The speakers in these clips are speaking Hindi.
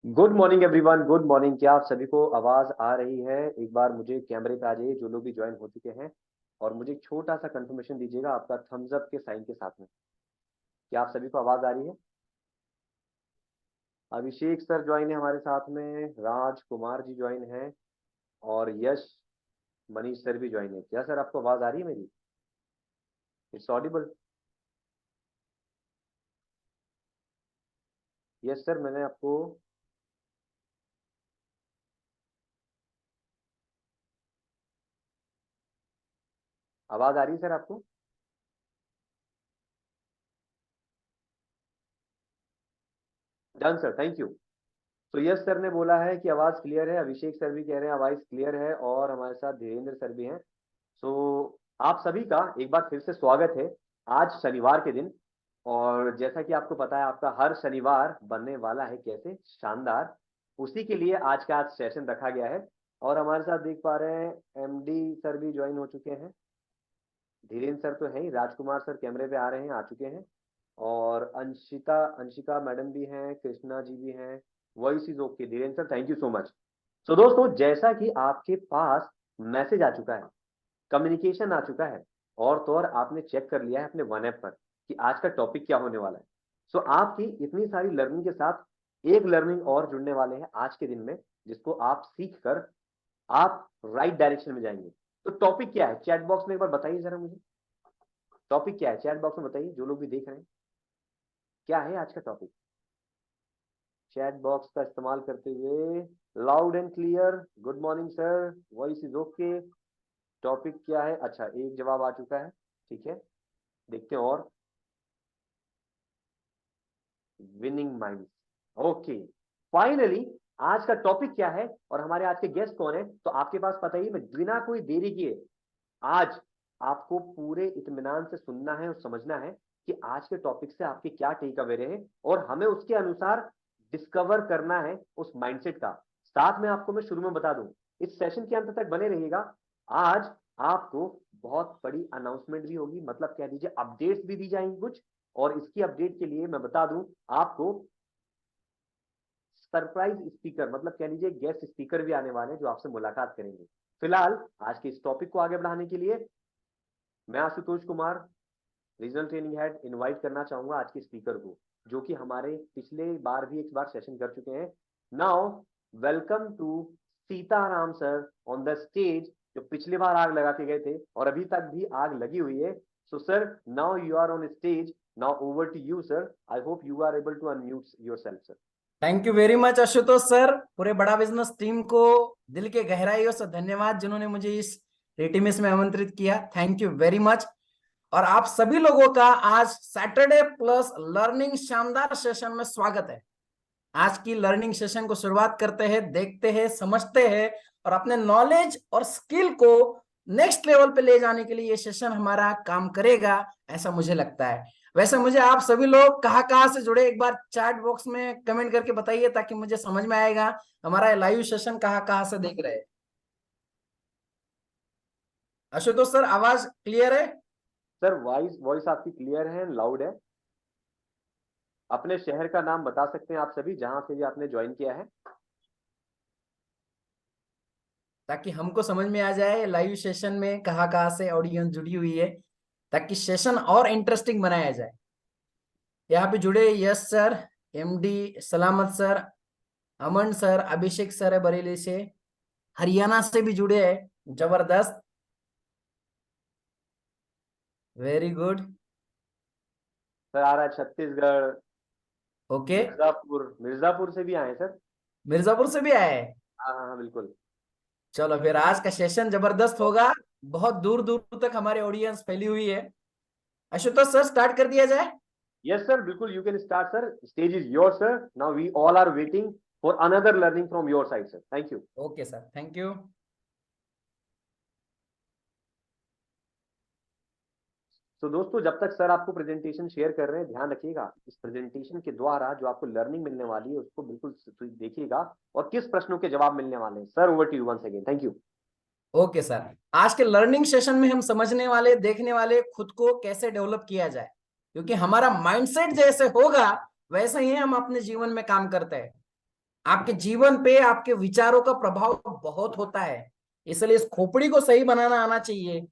Good morning everyone, good morning. क्या आप सभी को आवाज आ रही है? एक बार मुझे कैमरे पे आ जाइए जो लोग भी ज्वाइन हो चुके हैं, और मुझे एक छोटा सा कंफर्मेशन दीजिएगा आपका थम्स अप के साइन के साथ में। क्या आप सभी को आवाज आ रही है? अभिषेक सर ज्वाइन है हमारे साथ में, राज कुमार जी ज्वाइन है, और यश मनीष सर भी ज्वाइन है। क्या सर आपको आवाज आ रही है मेरी? It's Audible? यस सर, मैंने आपको आवाज आ रही है सर आपको? Done sir, thank you. तो यश सर ने बोला है कि आवाज क्लियर है, अभिषेक सर भी कह रहे हैं आवाज क्लियर है, और हमारे साथ धीरेन्द्र सर भी हैं। तो आप सभी का एक बार फिर से स्वागत है आज शनिवार के दिन। और जैसा कि आपको पता है, आपका हर शनिवार बनने वाला है कैसे शानदार, उसी के लिए आज का सेशन रखा गया है। और हमारे साथ देख पा रहे हैं एमडी सर भी ज्वाइन हो चुके हैं, धीरेन्द्र सर तो है ही, राजकुमार सर कैमरे पे आ रहे हैं, आ चुके हैं, और अंशिता अंशिका मैडम भी हैं, कृष्णा जी भी हैं। Voice is okay Dhirendra sir, thank you so much. तो दोस्तों, जैसा कि आपके पास मैसेज आ चुका है, कम्युनिकेशन आ चुका है, और तो और आपने चेक कर लिया है अपने वन ऐप पर कि आज का टॉपिक क्या होने वाला है। सो आपकी इतनी सारी लर्निंग के साथ एक लर्निंग और जुड़ने वाले हैं आज के दिन में, जिसको आप सीख कर आप राइट डायरेक्शन में जाएंगे। तो टॉपिक क्या है, चैट बॉक्स में एक बार बताइए जरा मुझे, टॉपिक क्या है चैट बॉक्स में बताइए, जो लोग भी देख रहे हैं, क्या है आज का टॉपिक? चैट बॉक्स का इस्तेमाल करते हुए loud and clear, good morning sir, voice is okay. Topic क्या है? अच्छा, एक जवाब आ चुका है, ठीक है, देखते हैं। और विनिंग माइंड्स, ओके, फाइनली आज का टॉपिक क्या है और हमारे आज के गेस्ट कौन है, तो आपके पास पता ही, मैं बिना कोई देरी किए आज आपको पूरे इत्मीनान से सुनना है और समझना है कि आज के टॉपिक से आपके क्या टेक अवे रहे, और हमें उसके अनुसार डिस्कवर करना है उस माइंडसेट का। साथ में आपको मैं शुरू में बता दूं, इस सेशन के अंत तक बने रहिएगा। आज आपको बहुत बड़ी अनाउंसमेंट भी होगी, मतलब कह दीजिए अपडेट्स भी दी जाएंगी कुछ, और इसकी अपडेट के लिए मैं बता दूं आपको, सरप्राइज स्पीकर, मतलब कह लीजिए गेस्ट स्पीकर भी आने वाले हैं जो आपसे मुलाकात करेंगे। फिलहाल आज के इस टॉपिक को आगे बढ़ाने के लिए मैं Ashutosh Kumar, regional training head, invite करना चाहूंगा आज के स्पीकर को, जो कि हमारे पिछले बार भी एक बार सेशन कर चुके हैं। Now welcome to Sitaram sir on the stage, जो पिछली बार आग लगा के गए थे और अभी तक भी आग लगी हुई है। So sir, now you are on stage, now over to you sir. I hope you are able to unmute yourself sir. Thank you very much Ashutosh sir. पूरे बड़ा बिजनेस टीम को दिल के गहराइयों से धन्यवाद जिन्होंने मुझे इस रेटिमिस में आमंत्रित किया। Thank you very much. और आप सभी लोगों का आज सैटरडे प्लस लर्निंग शानदार सेशन में स्वागत है। आज की लर्निंग सेशन को शुरुआत करते हैं, देखते हैं, समझते हैं, और अपने नॉलेज और स्किल को नेक्स्ट लेवल पे ले जाने के लिए ये सेशन हमारा काम करेगा, ऐसा मुझे लगता है। वैसे मुझे आप सभी लोग कहाँ से जुड़े, एक बार चैट बॉक्स में कमेंट करके बताइए, ताकि मुझे समझ में आएगा हमारा लाइव सेशन कहाँ से देख रहे हैं। आशुतोष सर, आवाज क्लियर है? सर वॉइस वॉइस आपकी क्लियर है, लाउड है। अपने शहर का नाम बता सकते हैं आप सभी, जहां से भी आपने ज्वाइन किया है? ताकि हमको समझ में आ जाए लाइव सेशन में कहाँ से ऑडियंस जुड़ी हुई है, ताकि सेशन और इंटरेस्टिंग बनाया जाए। यहाँ पे जुड़े यश सर, एमडी सलामत सर, अमन सर, अभिषेक सर है बरेली से, हरियाणा से भी जुड़े हैं, जबरदस्त, वेरी गुड। सर आ रहा है छत्तीसगढ़, ओके, मिर्जापुर, मिर्जापुर से भी आए हैं सर। मिर्जापुर से भी आए हैं। हाँ हाँ हाँ, बिल्कुल। चलो फिर आज का सेशन जबरदस्त होगा। बहुत दूर दूर तक हमारे ऑडियंस फैली हुई है। आशुतोष सर, स्टार्ट कर दिया जाए? यस सर, बिल्कुल, you can start sir, stage is your sir. Now we all are waiting for another learning from your side sir, thank you. Okay sir, thank you. तो दोस्तों, जब तक सर आपको प्रेजेंटेशन शेयर कर रहे हैं, ध्यान रखिएगा इस प्रेजेंटेशन के द्वारा जो आपको लर्निंग मिलने वाली है उसको बिल्कुल देखिएगा, और किस प्रश्नों के जवाब मिलने वाले हैं। Sir over to you once again, thank you. Okay sir, आज के लर्निंग सेशन में हम समझने वाले, देखने वाले खुद को कैसे डेवलप किया जाए, क्योंकि हमारा माइंडसेट जैसे होगा वैसे ही हम अपने जीवन में काम करते हैं। आपके जीवन पे आपके विचारों का प्रभाव बहुत होता है। इसलिए इस खोपड़ी को सही बनाना आना चाहिए।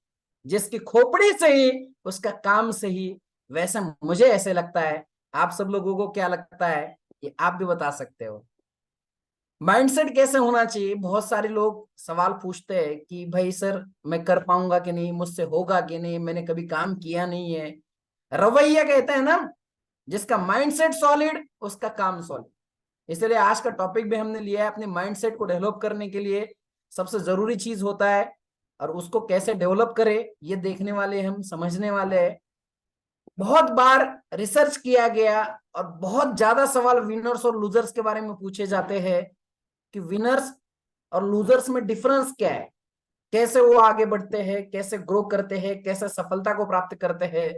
जिसकी खोपड़ी सही उसका काम सही। वैसे मुझे ऐसे लगता है, आप सब लोगों को क्या लगता है ये आप भी बता सकते हो। माइंडसेट कैसे होना चाहिए, बहुत सारे लोग सवाल पूछते हैं कि भाई सर मैं कर पाऊंगा कि नहीं, मुझसे होगा कि नहीं, मैंने कभी काम किया नहीं है। रवैया कहते हैं ना, जिसका माइंडसेट सॉलिड उसका काम सॉलिड। इसलिए आज का टॉपिक भी हमने लिया है अपने माइंडसेट को डेवलप करने के लिए सबसे जरूरी चीज होता है। और उसको कैसे डेवलप करें ये देखने वाले हम, समझने वाले हैं। बहुत बार रिसर्च किया गया और बहुत ज्यादा सवाल विनर्स और लूजर्स के बारे में पूछे जाते हैं कि विनर्स और लूजर्स में डिफरेंस क्या है, कैसे वो आगे बढ़ते हैं, कैसे ग्रो करते हैं, कैसे सफलता को प्राप्त करते हैं।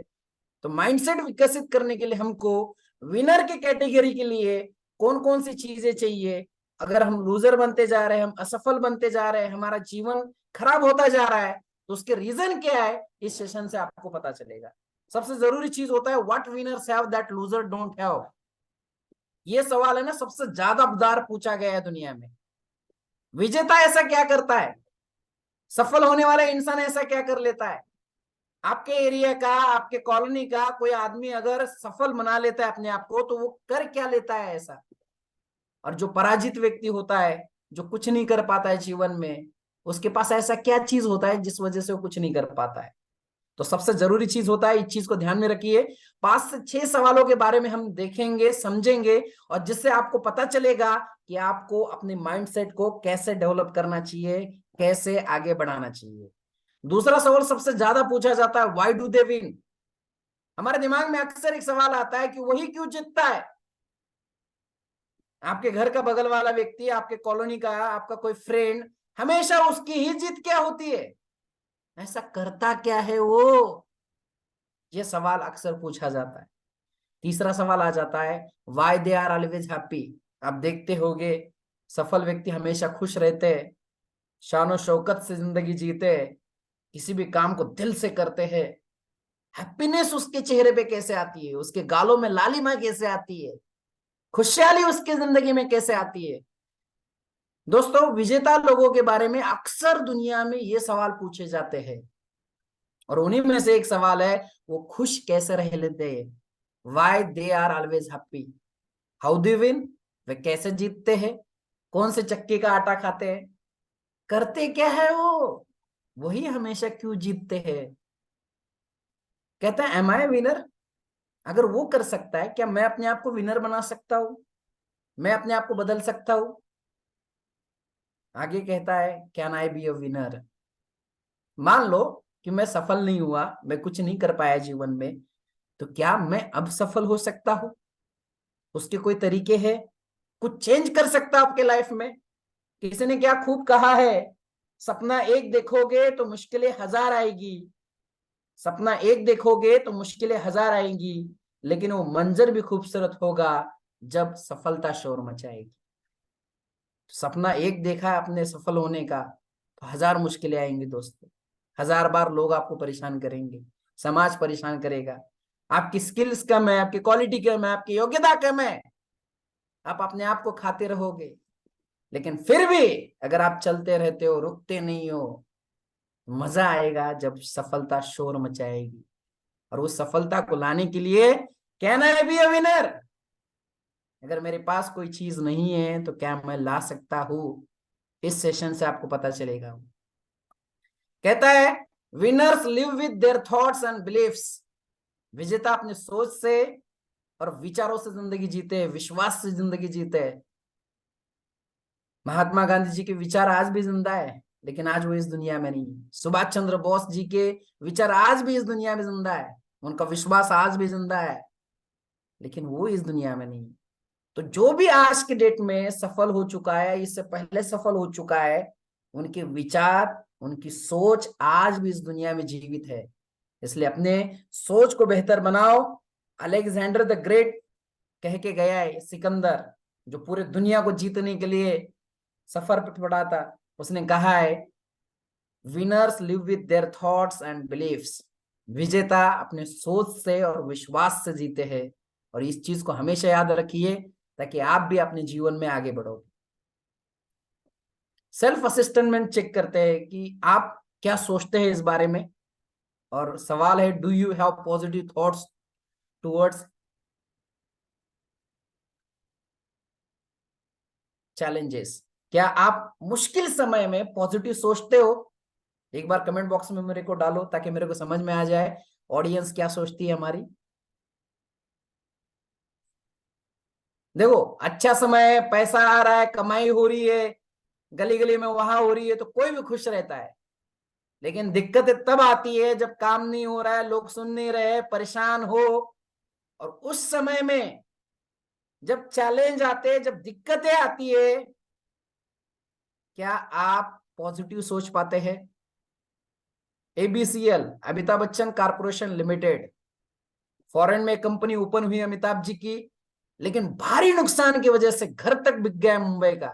तो माइंडसेट विकसित करने के लिए हमको विनर की कैटेगरी के लिए कौन कौन सी चीजें चाहिए। अगर हम लूजर बनते जा रहे हैं, हम असफल बनते जा रहे हैं, हमारा जीवन खराब होता जा रहा है, तो उसके रीजन क्या है इस सेशन से आपको पता चलेगा। सबसे जरूरी चीज होता है what winners have that loser don't have. ये सवाल है ना सबसे ज्यादा बार पूछा गया है दुनिया में। विजेता ऐसा क्या करता है, सफल होने वाला इंसान ऐसा क्या कर लेता है। आपके एरिया का, आपके कॉलोनी का कोई आदमी अगर सफल बना लेता है अपने आप को, तो वो कर क्या लेता है ऐसा। और जो पराजित व्यक्ति होता है, जो कुछ नहीं कर पाता है जीवन में, उसके पास ऐसा क्या चीज होता है जिस वजह से वो कुछ नहीं कर पाता है। तो सबसे जरूरी चीज होता है, इस चीज को ध्यान में रखिए। 5 से 6 सवालों के बारे में हम देखेंगे, समझेंगे, और जिससे आपको पता चलेगा कि आपको अपने माइंडसेट को कैसे डेवलप करना चाहिए, कैसे आगे बढ़ाना चाहिए। दूसरा सवाल सबसे ज्यादा पूछा जाता है, व्हाई डू दे विन। हमारे दिमाग में अक्सर एक सवाल आता है कि वही क्यों जीतता है। आपके घर का बगल वाला व्यक्ति, आपके कॉलोनी का आपका कोई फ्रेंड, हमेशा उसकी ही जीत क्या होती है, ऐसा करता क्या है वो। ये सवाल अक्सर पूछा जाता है। तीसरा सवाल आ जाता है, why they are always happy. आप देखते होंगे सफल व्यक्ति हमेशा खुश रहते हैं, शानो शौकत से जिंदगी जीते हैं, किसी भी काम को दिल से करते हैं। हैप्पीनेस उसके चेहरे पे कैसे आती है, उसके गालों में लालिमा कैसे आती है, खुशहाली उसकी जिंदगी में कैसे आती है। दोस्तों, विजेता लोगों के बारे में अक्सर दुनिया में ये सवाल पूछे जाते हैं, और उन्हीं में से एक सवाल है, वो खुश कैसे रह लेते हैं। Why they are always happy, how they win. वे कैसे जीतते हैं, कौन से चक्के का आटा खाते हैं, करते क्या है वो, वही हमेशा क्यों जीतते हैं। कहते हैं एम आई विनर। अगर वो कर सकता है, क्या मैं अपने आप को विनर बना सकता हूं, मैं अपने आप को बदल सकता हूं। आगे कहता है, can I be a winner. मान लो कि मैं सफल नहीं हुआ, मैं कुछ नहीं कर पाया जीवन में, तो क्या मैं अब सफल हो सकता हूं। उसके कोई तरीके हैं, कुछ चेंज कर सकता आपके लाइफ में। किसी ने क्या खूब कहा है, सपना एक देखोगे तो मुश्किलें हजार आएगी। सपना एक देखोगे तो मुश्किलें हजार आएंगी, लेकिन वो मंजर भी खूबसूरत होगा जब सफलता शोर मचाएगी। सपना एक देखा है अपने सफल होने का, तो हजार मुश्किलें आएंगी दोस्तों। हजार बार लोग आपको परेशान करेंगे, समाज परेशान करेगा, आपकी स्किल्स कम है, आपकी क्वालिटी कम है, आपकी योग्यता कम है, आप अपने आप को खाते रहोगे। लेकिन फिर भी अगर आप चलते रहते हो, रुकते नहीं हो, मजा आएगा जब सफलता शोर मचाएगी। और उस सफलता को लाने के लिए कहना है बी अ विनर। अगर मेरे पास कोई चीज नहीं है तो क्या मैं ला सकता हूं, इस सेशन से आपको पता चलेगा। कहता है, winners live with their thoughts and beliefs. विजेता अपने सोच से और विचारों से जिंदगी जीते हैं, विश्वास से जिंदगी जीते हैं। महात्मा गांधी जी के विचार आज भी जिंदा है, लेकिन आज वो इस दुनिया में नहीं। सुभाष चंद्र बोस जी के विचार आज भी इस दुनिया में जिंदा है, उनका विश्वास आज भी जिंदा है, लेकिन वो इस दुनिया में नहीं। तो जो भी आज के डेट में सफल हो चुका है, इससे पहले सफल हो चुका है, उनके विचार, उनकी सोच आज भी इस दुनिया में जीवित है। इसलिए अपने सोच को बेहतर बनाओ। अलेक्जेंडर द ग्रेट कह के गया है, सिकंदर जो पूरे दुनिया को जीतने के लिए सफर पर पड़ा था, उसने कहा है, winners live with their thoughts and beliefs. विजेता अपने सोच से और विश्वास से जीते हैं। और इस चीज को हमेशा याद रखिए, ताकि आप भी अपने जीवन में आगे बढ़ो। सेल्फ असिस्टेंट चेक करते हैं कि आप क्या सोचते हैं इस बारे में। और सवाल है, do you have positive thoughts towards challenges? क्या आप मुश्किल समय में पॉजिटिव सोचते हो? एक बार कमेंट बॉक्स में मेरे को डालो ताकि मेरे को समझ में आ जाए ऑडियंस क्या सोचती है हमारी। देखो, अच्छा समय है, पैसा आ रहा है, कमाई हो रही है, गली गली में वहां हो रही है, तो कोई भी खुश रहता है। लेकिन दिक्कत तब आती है जब काम नहीं हो रहा है, लोग सुन नहीं रहे, परेशान हो। और उस समय में जब चैलेंज आते हैं, जब दिक्कतें आती है, क्या आप पॉजिटिव सोच पाते हैं? ABCL, Amitabh Bachchan corporation limited, foreign में कंपनी ओपन हुई अमिताभ जी की, लेकिन भारी नुकसान की वजह से घर तक बिक गया मुंबई का।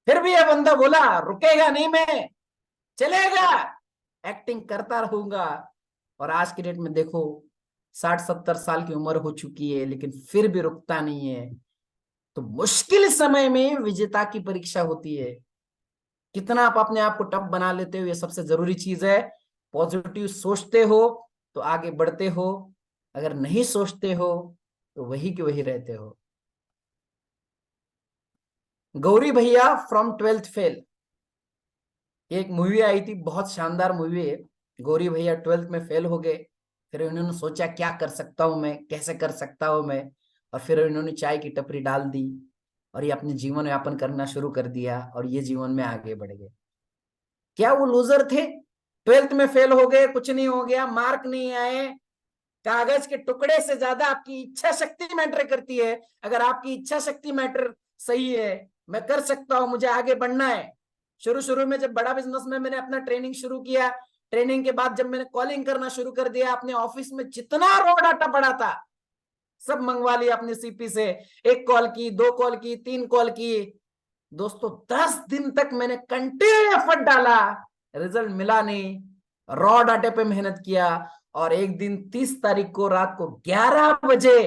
फिर भी यह बंदा बोला, रुकेगा नहीं मैं, चलेगा, एक्टिंग करता रहूंगा। और आज की डेट में देखो, 60-70 साल की उम्र हो चुकी है, लेकिन फिर भी रुकता नहीं है। तो मुश्किल समय में विजेता की परीक्षा होती है। कितना आप अपने आप को टफ बना लेते हो, ये सबसे जरूरी चीज है। पॉजिटिव सोचते हो तो आगे बढ़ते हो, अगर नहीं सोचते हो तो वही के वही रहते हो। गौरी भैया फ्रॉम 12th फेल, एक मूवी आई थी, बहुत शानदार मूवी है। गौरी भैया 12th में फेल हो गए, फिर उन्होंने सोचा क्या कर सकता हूं मैं, कैसे कर सकता हूं मैं, और फिर उन्होंने चाय की टपरी डाल दी और ये अपने जीवन यापन करना शुरू कर दिया और ये जीवन में आगे बढ़ गए। क्या वो लूजर थे? 12th में फेल हो गए, कुछ नहीं हो गया, मार्क नहीं आए, कागज के टुकड़े से ज्यादा आपकी इच्छा शक्ति मैटर करती है। अगर आपकी इच्छा शक्ति मैटर सही है, मैं कर सकता हूं, मुझे आगे बढ़ना है। शुरू शुरू में जब बड़ा बिजनेस में मैंने अपना ट्रेनिंग शुरू किया, ट्रेनिंग के बाद जब मैंने कॉलिंग करना शुरू कर दिया, अपने ऑफिस में जितना रॉ डाटा पड़ा था सब मंगवा लिया अपने सीपी से। 1 कॉल की, 2 कॉल की, 3 कॉल की। दोस्तों, 10 दिन तक मैंने कंटिन्यू एफर्ट डाला, रिजल्ट मिला नहीं, रॉ डाटे पे मेहनत किया। और एक दिन 30 तारीख को रात को 11 बजे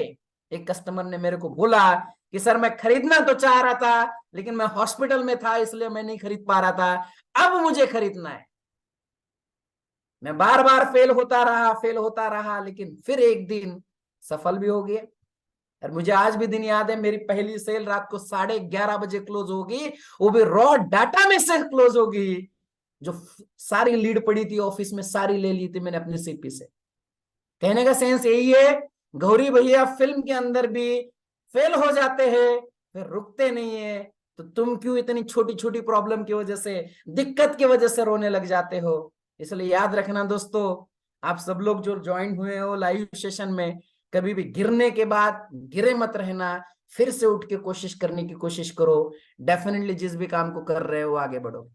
एक कस्टमर ने मेरे को बोला कि सर, मैं खरीदना तो चाह रहा था, लेकिन मैं हॉस्पिटल में था इसलिए मैं नहीं खरीद पा रहा था, अब मुझे खरीदना है। मैं बार बार फेल होता रहा, लेकिन फिर एक दिन सफल भी हो गया। और मुझे आज भी दिन याद है, मेरी पहली सेल रात को 11:30 बजे क्लोज होगी, वो भी रॉ डाटा में से क्लोज होगी। जो सारी लीड पड़ी थी ऑफिस में, सारी ले ली थी मैंने अपने सीपी से। कहने का सेंस यही है, गौरी भैया फिल्म के अंदर भी फेल हो जाते हैं, फिर रुकते नहीं है। तो तुम क्यों इतनी छोटी छोटी प्रॉब्लम की वजह से, दिक्कत की वजह से रोने लग जाते हो? इसलिए याद रखना दोस्तों, आप सब लोग जो ज्वाइन हुए हो लाइव सेशन में, कभी भी गिरने के बाद गिरे मत रहना, फिर से उठ के कोशिश करने की कोशिश करो। डेफिनेटली जिस भी काम को कर रहे हो आगे बढ़ो।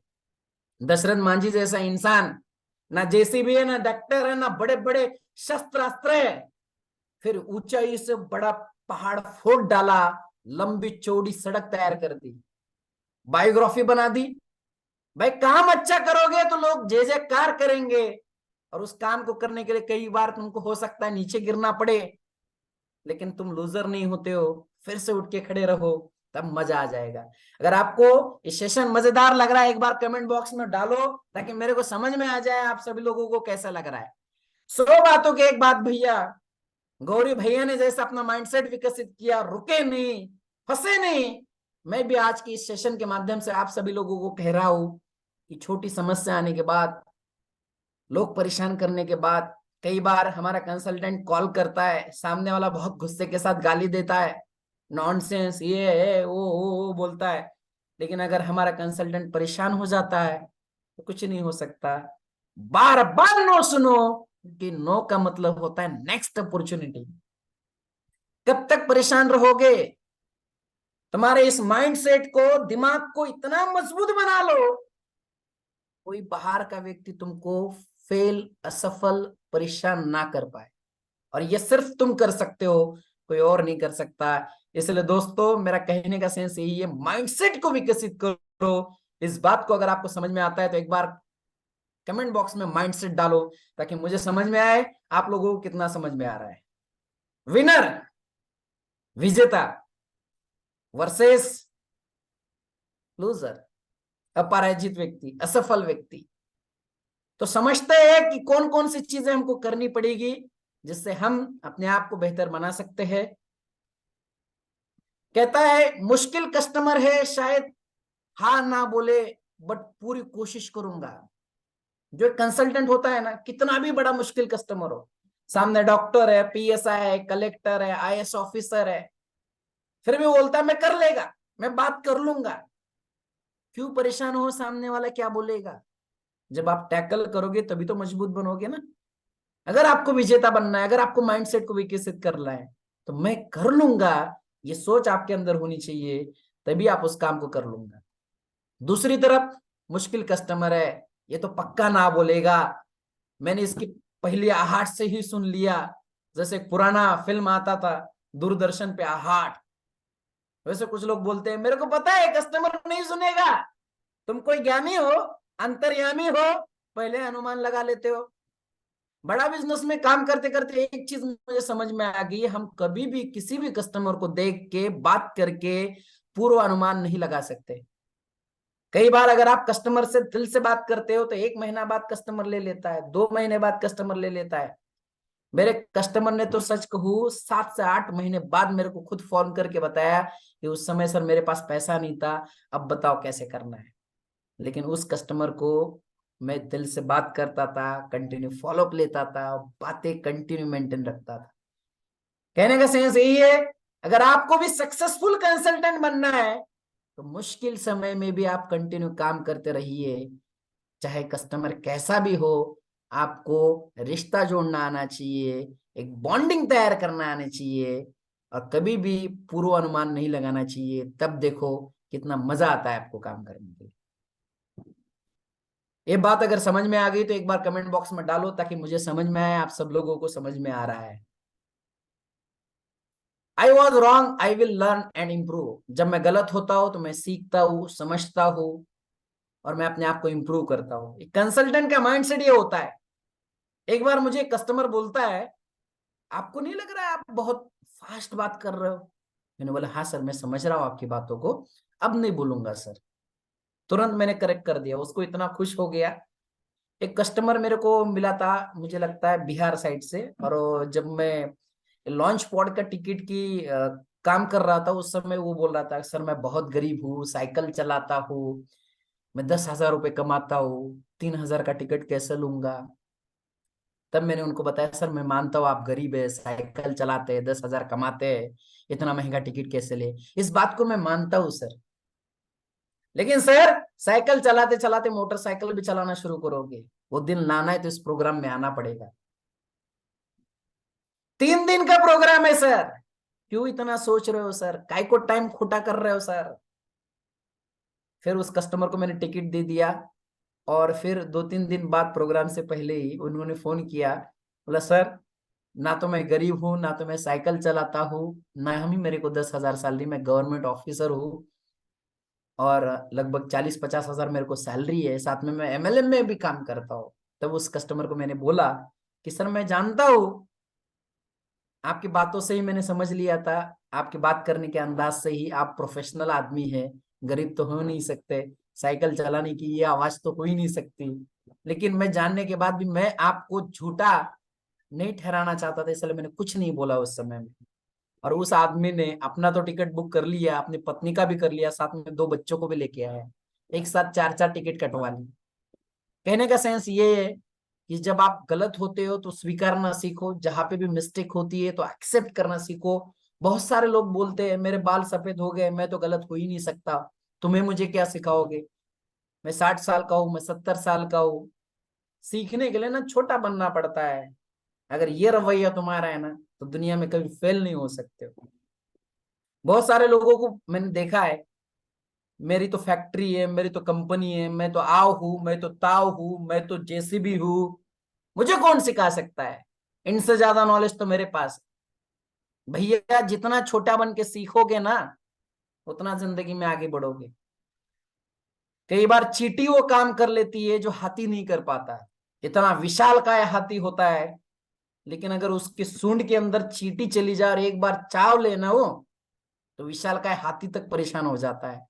दशरथ मांझी जैसा इंसान ना जेसीबी है, ना डॉक्टर है, ना बड़े बड़े शस्त्र अस्त्र है, फिर ऊंचाई से बड़ा पहाड़ फोड़ डाला, लंबी चौड़ी सड़क तैयार कर दी, बायोग्राफी बना दी। भाई, काम अच्छा करोगे तो लोग जय जयकार करेंगे, और उस काम को करने के लिए कई बार तुमको हो सकता है नीचे गिरना पड़े, लेकिन तुम लूजर नहीं होते हो, फिर से उठ के खड़े रहो, तब मजा आ जाएगा। अगर आपको ये सेशन मजेदार लग रहा है, एक बार कमेंट बॉक्स में डालो ताकि मेरे को समझ में आ जाए आप सभी लोगों को कैसा लग रहा है। 100 बातों की एक बात भैया, गौरी भैया ने जैसा अपना माइंडसेट विकसित किया, रुके नहीं, फंसे नहीं, मैं भी आज की इस सेशन के माध्यम से आप सभी लोगों को कह रहा हूं कि छोटी समस्या आने के बाद, लोग परेशान करने के बाद, कई बार हमारा कंसल्टेंट कॉल करता है, सामने वाला बहुत गुस्से के साथ गाली देता है, नॉनसेंस ये है वो बोलता है, लेकिन अगर हमारा कंसल्टेंट परेशान हो जाता है तो कुछ नहीं हो सकता। बार बार नो सुनो, कि नो का मतलब होता है नेक्स्ट अपॉर्चुनिटी। कब तक परेशान रहोगे? तुम्हारे इस माइंडसेट को, दिमाग को इतना मजबूत बना लो, कोई बाहर का व्यक्ति तुमको फेल, असफल, परेशान ना कर पाए। और ये सिर्फ तुम कर सकते हो, कोई और नहीं कर सकता। इसलिए दोस्तों, मेरा कहने का सेंस यही है, माइंडसेट को विकसित करो। इस बात को अगर आपको समझ में आता है तो एक बार कमेंट बॉक्स में माइंडसेट डालो ताकि मुझे समझ में आए आप लोगों को कितना समझ में आ रहा है। विनर, विजेता वर्सेस लूजर। अपराजित व्यक्ति, असफल व्यक्ति। तो समझते हैं कि कौन कौन सी चीजें हमको करनी पड़ेगी जिससे हम अपने आप को बेहतर बना सकते हैं। कहता है मुश्किल कस्टमर है, शायद हाँ ना बोले, बट पूरी कोशिश करूंगा। जो एक कंसल्टेंट होता है ना, कितना भी बड़ा मुश्किल कस्टमर हो, सामने डॉक्टर है, पीएसआई है, कलेक्टर है, आईएएस ऑफिसर है, फिर भी बोलता है मैं कर लेगा, मैं बात कर लूंगा। क्यों परेशान हो, सामने वाला क्या बोलेगा? जब आप टैकल करोगे तभी तो मजबूत बनोगे ना। अगर आपको विजेता बनना है, अगर आपको माइंडसेट को विकसित करना है, तो मैं कर लूंगा, ये सोच आपके अंदर होनी चाहिए, तभी आप उस काम को कर लूंगा। दूसरी तरफ मुश्किल कस्टमर है, ये तो पक्का ना बोलेगा, मैंने इसकी पहली आहट से ही सुन लिया। जैसे एक पुराना फिल्म आता था दूरदर्शन पे, आहट, वैसे कुछ लोग बोलते हैं मेरे को पता है कस्टमर नहीं सुनेगा। तुम कोई ज्ञानी हो, अंतर्यामी हो, पहले अनुमान लगा लेते हो। बड़ा बिजनेस में काम करते करते एक चीज मुझे समझ में आ गई, हम कभी भी किसी भी कस्टमर को देख के, बात करके पूर्व अनुमान नहीं लगा सकते। कई बार अगर आप कस्टमर से दिल से बात करते हो तो 1 महीना बाद कस्टमर ले लेता है, 2 महीने बाद कस्टमर ले लेता है। मेरे कस्टमर ने तो सच कहूं 7 से 8 महीने बाद मेरे को खुद फोन करके बताया कि उस समय सर मेरे पास पैसा नहीं था, अब बताओ कैसे करना है। लेकिन उस कस्टमर को मैं दिल से बात करता था, कंटिन्यू फॉलोअप लेता था, बातें कंटिन्यू मेंटेन रखता था। कहने का सेंस यही है, अगर आपको भी सक्सेसफुल कंसल्टेंट बनना है तो मुश्किल समय में भी आप कंटिन्यू काम करते रहिए, चाहे कस्टमर कैसा भी हो। आपको रिश्ता जोड़ना आना चाहिए, एक बॉन्डिंग तैयार करना आना चाहिए, और कभी भी पूर्व अनुमान नहीं लगाना चाहिए। तब देखो कितना मजा आता है आपको काम करने के लिए। ये बात अगर समझ में आ गई तो एक बार कमेंट बॉक्स में डालो, ताकि मुझे समझ में आए आप सब लोगों को समझ में आ रहा है। I was wrong, I will learn and improve. जब मैं गलत होता हूं तो मैं सीखता हूँ, समझता हूँ, और मैं अपने आप को इम्प्रूव करता हूँ। एक कंसल्टेंट का माइंडसेट ये होता है। एक बार मुझे कस्टमर बोलता है आपको नहीं लग रहा है आप बहुत फास्ट बात कर रहे हो? मैंने बोला हाँ सर, मैं समझ रहा हूँ आपकी बातों को, अब नहीं बोलूंगा सर। तुरंत मैंने करेक्ट कर दिया, उसको इतना खुश हो गया। एक कस्टमर मेरे को मिला था, मुझे लगता है बिहार साइड से, और जब मैं लॉन्च पॉड का टिकट की काम कर रहा था उस समय वो बोल रहा था सर मैं बहुत गरीब हूँ, साइकिल चलाता हूँ, मैं 10,000 रुपये कमाता हूँ, 3,000 का टिकट कैसे लूंगा? तब मैंने उनको बताया सर मैं मानता हूँ आप गरीब है, साइकिल चलाते हैं, 10,000 कमाते हैं, इतना महंगा टिकट कैसे ले, इस बात को मैं मानता हूँ सर। लेकिन सर साइकिल चलाते चलाते मोटरसाइकिल भी चलाना शुरू करोगे, वो दिन लाना है तो इस प्रोग्राम में आना पड़ेगा। 3 दिन का प्रोग्राम है सर, क्यों इतना सोच रहे हो सर, काय को टाइम खोटा कर रहे हो सर? फिर उस कस्टमर को मैंने टिकट दे दिया, और फिर 2-3 दिन बाद प्रोग्राम से पहले ही उन्होंने फोन किया, बोला सर ना तो मैं गरीब हूँ, ना तो मैं साइकिल चलाता हूँ, ना ही मेरे को 10,000 सैलरी, मैं गवर्नमेंट ऑफिसर हूँ, और लगभग 40-50 हजार मेरे को सैलरी है, साथ में मैं एमएलएम में भी काम करता हूँ। तब उस कस्टमर को मैंने बोला कि सर मैं जानता हूँ, आपकी बातों से ही मैंने समझ लिया था, आपकी बात करने के अंदाज से ही आप प्रोफेशनल आदमी है, गरीब तो हो नहीं सकते, साइकिल चलाने की ये आवाज तो हो ही नहीं सकती। लेकिन मैं जानने के बाद भी मैं आपको झूठा नहीं ठहराना चाहता था, इसलिए मैंने कुछ नहीं बोला उस समय में। और उस आदमी ने अपना तो टिकट बुक कर लिया, अपनी पत्नी का भी कर लिया, साथ में 2 बच्चों को भी लेके आया, एक साथ 4-4 टिकट कटवा ली। कहने का सेंस ये है कि जब आप गलत होते हो तो स्वीकारना सीखो, जहां पे भी मिस्टेक होती है तो एक्सेप्ट करना सीखो। बहुत सारे लोग बोलते हैं मेरे बाल सफेद हो गए, मैं तो गलत हो ही नहीं सकता, तुम्हें मुझे क्या सिखाओगे? मैं 60 साल का हूँ, मैं 70 साल का हूँ। सीखने के लिए ना छोटा बनना पड़ता है। अगर ये रवैया तुम्हारा है ना तो दुनिया में कभी फेल नहीं हो सकते हो। बहुत सारे लोगों को मैंने देखा है, मेरी तो फैक्ट्री है, मेरी तो कंपनी है, मैं तो आव हूं, मैं तो ताव हूं, मैं तो जेसीबी हूं, मुझे कौन सिखा सकता है? इनसे ज्यादा नॉलेज तो मेरे पास है। भैया जितना छोटा बन के सीखोगे ना, उतना जिंदगी में आगे बढ़ोगे। कई बार चींटी वो काम कर लेती है जो हाथी नहीं कर पाता है। इतना विशाल काय हाथी होता है, लेकिन अगर उसके सूंड के अंदर चींटी चली जाए और एक बार चाव लेना वो, तो विशाल काय हाथी तक परेशान हो जाता है।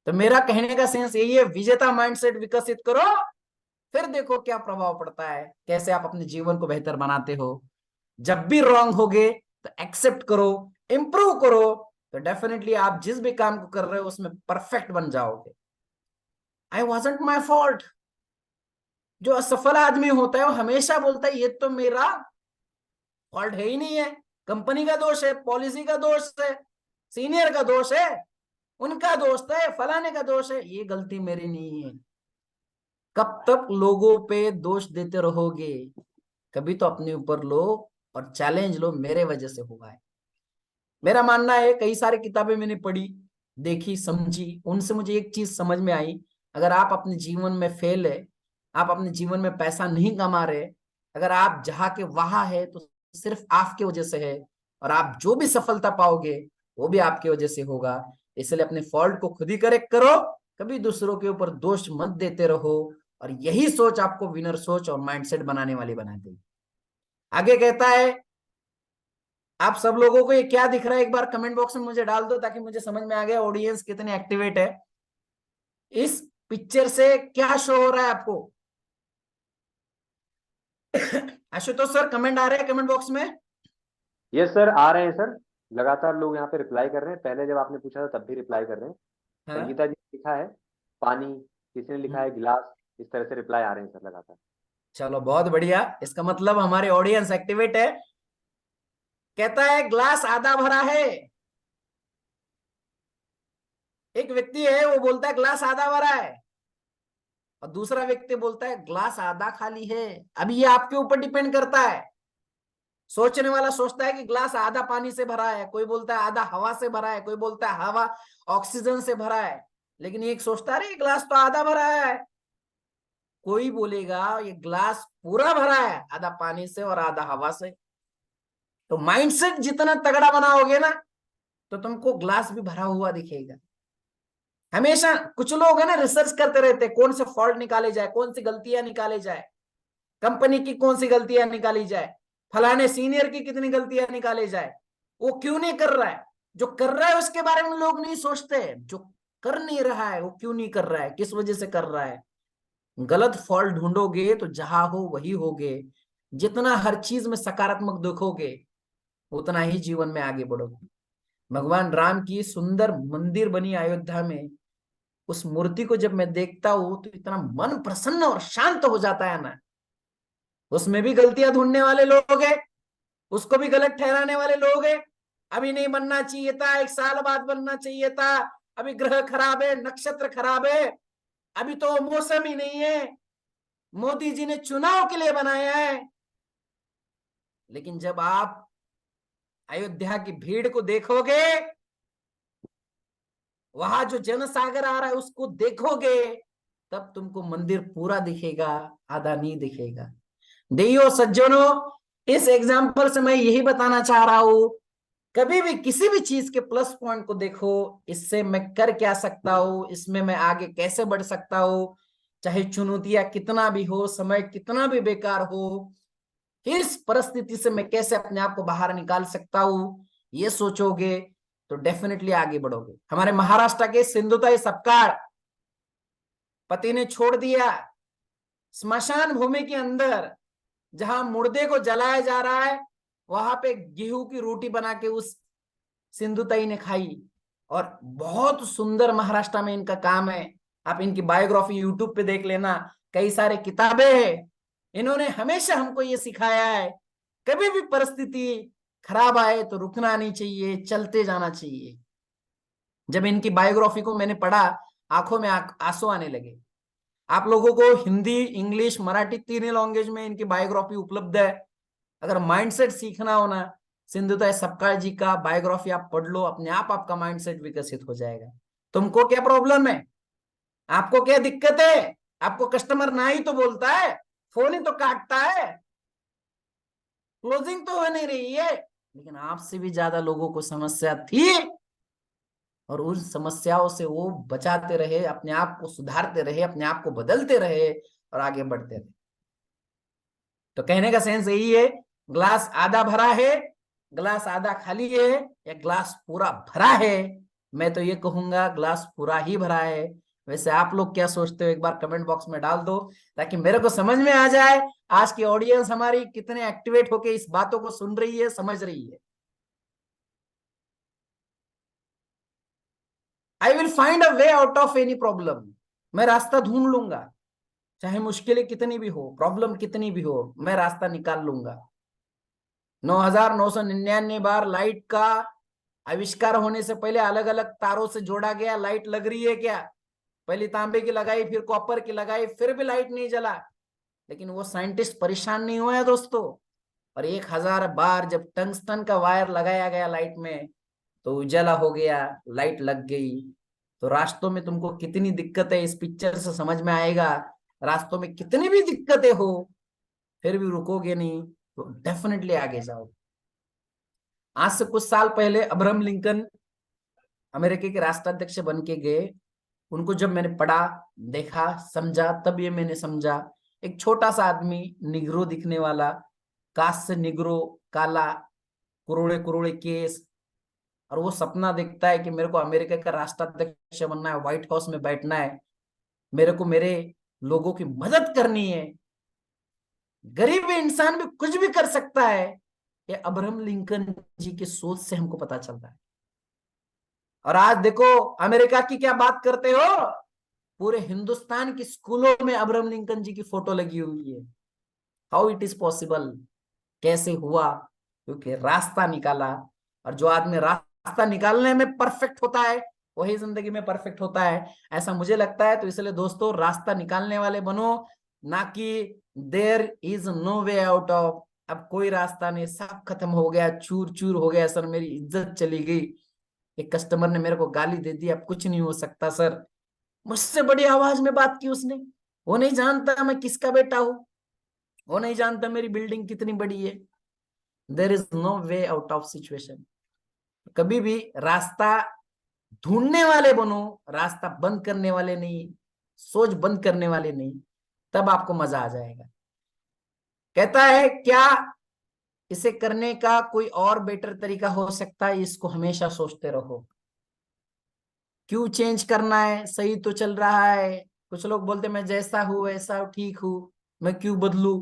तो मेरा कहने का सेंस यही है, विजेता माइंडसेट विकसित करो, फिर देखो क्या प्रभाव पड़ता है, कैसे आप अपने जीवन को बेहतर बनाते हो। जब भी रॉन्ग होगे तो एक्सेप्ट करो, इंप्रूव करो, तो डेफिनेटली आप जिस भी काम को कर रहे हो उसमें परफेक्ट बन जाओगे। आई वॉजंट माई फॉल्ट। जो असफल आदमी होता है वो हमेशा बोलता है ये तो मेरा फॉल्ट है ही नहीं है, कंपनी का दोष है, पॉलिसी का दोष है, सीनियर का दोष है, उनका दोस्त है, फलाने का दोष है, ये गलती मेरी नहीं है। कब तक लोगों पे दोष देते रहोगे? कभी तो अपने ऊपर लो और चैलेंज लो, मेरे वजह से हुआ है। मेरा मानना है, कई सारी किताबें मैंने पढ़ी, देखी, समझी, उनसे मुझे एक चीज समझ में आई, अगर आप अपने जीवन में फेल है, आप अपने जीवन में पैसा नहीं कमा रहे, अगर आप जहाँ के वहां है, तो सिर्फ आपके वजह से है, और आप जो भी सफलता पाओगे वो भी आपकी वजह से होगा। इसलिए अपने फॉल्ट को खुद ही करेक्ट करो, कभी दूसरों के ऊपर दोष मत देते रहो, और यही सोच आपको विनर सोच और माइंडसेट बनाने वाली बना देगी। आगे कहता है, आप सब लोगों को ये क्या दिख रहा है एक बार कमेंट बॉक्स में मुझे डाल दो, ताकि मुझे समझ में आ गया ऑडियंस कितनी एक्टिवेट है। इस पिक्चर से क्या शो हो रहा है आपको? आशुतोष सर, कमेंट आ रहे हैं कमेंट बॉक्स में? यस सर, आ रहे हैं सर। लगातार लोग यहाँ पे रिप्लाई कर रहे हैं, पहले जब आपने पूछा था तब भी रिप्लाई कर रहे हैं। हाँ। संगीता जी ने लिखा है पानी, किसी ने लिखा है गिलास, इस तरह से रिप्लाई आ रहे हैं सर लगातार। चलो बहुत बढ़िया, इसका मतलब हमारे ऑडियंस एक्टिवेट है। कहता है ग्लास आधा भरा है। एक व्यक्ति है वो बोलता है ग्लास आधा भरा है, और दूसरा व्यक्ति बोलता है ग्लास आधा खाली है। अभी ये आपके ऊपर डिपेंड करता है। सोचने वाला सोचता है कि ग्लास आधा पानी से भरा है, कोई बोलता है आधा हवा से भरा है, कोई बोलता है हवा ऑक्सीजन से भरा है, लेकिन एक सोचता है ग्लास तो आधा भरा है। कोई बोलेगा ये ग्लास पूरा भरा है, आधा पानी से और आधा हवा से। तो माइंडसेट जितना तगड़ा बनाओगे ना, तो तुमको ग्लास भी भरा हुआ दिखेगा। हमेशा कुछ लोग है ना, रिसर्च करते रहते हैं कौन से फॉल्ट निकाले जाए, कौन सी गलतियां निकाले जाए, कंपनी की कौन सी गलतियां निकाली जाए, फलाने सीनियर की कितनी गलतियां निकाले जाए। वो क्यों नहीं कर रहा है? जो कर रहा है उसके बारे में लोग नहीं सोचते, जो कर नहीं रहा है वो क्यों नहीं कर रहा है, किस वजह से कर रहा है। गलत फॉल्ट ढूंढोगे तो जहां हो वही होगे। जितना हर चीज में सकारात्मक देखोगे, उतना ही जीवन में आगे बढ़ोगे। भगवान राम की सुंदर मंदिर बनी अयोध्या में, उस मूर्ति को जब मैं देखता हूं तो इतना मन प्रसन्न और शांत हो जाता है ना। उसमें भी गलतियां ढूंढने वाले लोग हैं, उसको भी गलत ठहराने वाले लोग हैं। अभी नहीं बनना चाहिए था, एक साल बाद बनना चाहिए था, अभी ग्रह खराब है, नक्षत्र खराब है, अभी तो मौसम ही नहीं है, मोदी जी ने चुनाव के लिए बनाया है। लेकिन जब आप अयोध्या की भीड़ को देखोगे, वहां जो जनसागर आ रहा है उसको देखोगे, तब तुमको मंदिर पूरा दिखेगा, आधा नहीं दिखेगा। देइयो सज्जनों, इस एग्जाम्पल से मैं यही बताना चाह रहा हूं, कभी भी किसी भी चीज के प्लस पॉइंट को देखो, इससे मैं कर क्या सकता हूं, इसमें मैं आगे कैसे बढ़ सकता हूं। चाहे चुनौतियां कितना भी हो, समय कितना भी बेकार हो, इस परिस्थिति से मैं कैसे अपने आप को बाहर निकाल सकता हूं, ये सोचोगे तो डेफिनेटली आगे बढ़ोगे। हमारे महाराष्ट्र के सिंधुताई सपकाळ, पति ने छोड़ दिया, स्मशान भूमि के अंदर जहां मुर्दे को जलाया जा रहा है, वहां पे गेहूं की रोटी बना के उस सिंधुताई ने खाई। और बहुत सुंदर महाराष्ट्र में इनका काम है। आप इनकी बायोग्राफी यूट्यूब पे देख लेना, कई सारे किताबें हैं। इन्होंने हमेशा हमको ये सिखाया है, कभी भी परिस्थिति खराब आए तो रुकना नहीं चाहिए, चलते जाना चाहिए। जब इनकी बायोग्राफी को मैंने पढ़ा, आंखों में आंसू आने लगे। आप लोगों को हिंदी, इंग्लिश, मराठी तीनों लैंग्वेज में इनकी बायोग्राफी उपलब्ध है। अगर माइंडसेट सीखना हो ना, सिंधुताई सपकाळ जी का बायोग्राफी आप पढ़ लो, अपने आप आपका माइंडसेट विकसित हो जाएगा। तुमको क्या प्रॉब्लम है? आपको क्या दिक्कत है? आपको कस्टमर ना ही तो बोलता है, फोन ही तो काटता है, क्लोजिंग तो हो नहीं रही है, लेकिन आपसे भी ज्यादा लोगों को समस्या थी, और उन समस्याओं से वो बचाते रहे, अपने आप को सुधारते रहे, अपने आप को बदलते रहे और आगे बढ़ते रहे। तो कहने का सेंस यही है, ग्लास आधा भरा है, ग्लास आधा खाली है, या ग्लास पूरा भरा है, मैं तो ये कहूंगा ग्लास पूरा ही भरा है। वैसे आप लोग क्या सोचते हो, एक बार कमेंट बॉक्स में डाल दो, ताकि मेरे को समझ में आ जाए आज की ऑडियंस हमारी कितने एक्टिवेट होके इस बातों को सुन रही है, समझ रही है। I will find a way out of any problem. मैं रास्ता ढूंढ लूंगा, चाहे मुश्किलें कितनी भी हो, प्रॉब्लम कितनी भी हो, मैं रास्ता निकाल लूंगा। 9,999 बार लाइट का आविष्कार होने से पहले अलग अलग तारों से जोड़ा गया, लाइट लग रही है क्या? पहले तांबे की लगाई, फिर कॉपर की लगाई, फिर भी लाइट नहीं जला। लेकिन वो साइंटिस्ट परेशान नहीं हुआ है दोस्तों। और 1,000 बार जब टंगस्टन का वायर लगाया गया लाइट में, तो उजाला हो गया, लाइट लग गई। तो रास्तों में तुमको कितनी दिक्कत है, इस पिक्चर से समझ में आएगा। रास्तों में कितनी भी दिक्कतें हो, फिर भी रुकोगे नहीं, तो डेफिनेटली आगे जाओ। आज से कुछ साल पहले अब्राहम लिंकन अमेरिका के राष्ट्राध्यक्ष बन के गए। उनको जब मैंने पढ़ा, देखा, समझा, तब ये मैंने समझा, एक छोटा सा आदमी, निग्रो दिखने वाला, कास्ट से निग्रो, काला, कुरोड़े कुरोड़े केस, और वो सपना देखता है कि मेरे को अमेरिका का राष्ट्राध्यक्ष बनना है, व्हाइट हाउस में बैठना है, मेरे को मेरे लोगों की मदद करनी है। गरीब इंसान भी कुछ भी कर सकता है, ये अब्राहम लिंकन जी की सोच से हमको पता चलता है। और आज देखो अमेरिका की क्या बात करते हो, पूरे हिंदुस्तान की स्कूलों में अब्राहम लिंकन जी की फोटो लगी हुई है। हाउ इट इज पॉसिबल, कैसे हुआ? क्योंकि रास्ता निकाला। और जो आदमी रास्ता निकालने में परफेक्ट होता है, वही जिंदगी में परफेक्ट होता है, ऐसा मुझे लगता है। तो इसलिए दोस्तों, रास्ता निकालने वाले बनो, ना कि there is no way out of, अब कोई रास्ता नहीं, सब खत्म हो गया, चूर चूर हो गया सर, मेरी इज्जत चली गई, एक कस्टमर ने मेरे को गाली दे दी, अब कुछ नहीं हो सकता सर, मुझसे बड़ी आवाज में बात की उसने, वो नहीं जानता मैं किसका बेटा हूं, वो नहीं जानता मेरी बिल्डिंग कितनी बड़ी है। There is no way out of situation. कभी भी रास्ता ढूंढने वाले बनो, रास्ता बंद करने वाले नहीं, सोच बंद करने वाले नहीं, तब आपको मजा आ जाएगा। कहता है क्या इसे करने का कोई और बेटर तरीका हो सकता है, इसको हमेशा सोचते रहो। क्यों चेंज करना है, सही तो चल रहा है। कुछ लोग बोलते मैं जैसा हूं वैसा ठीक हूं, मैं क्यों बदलू,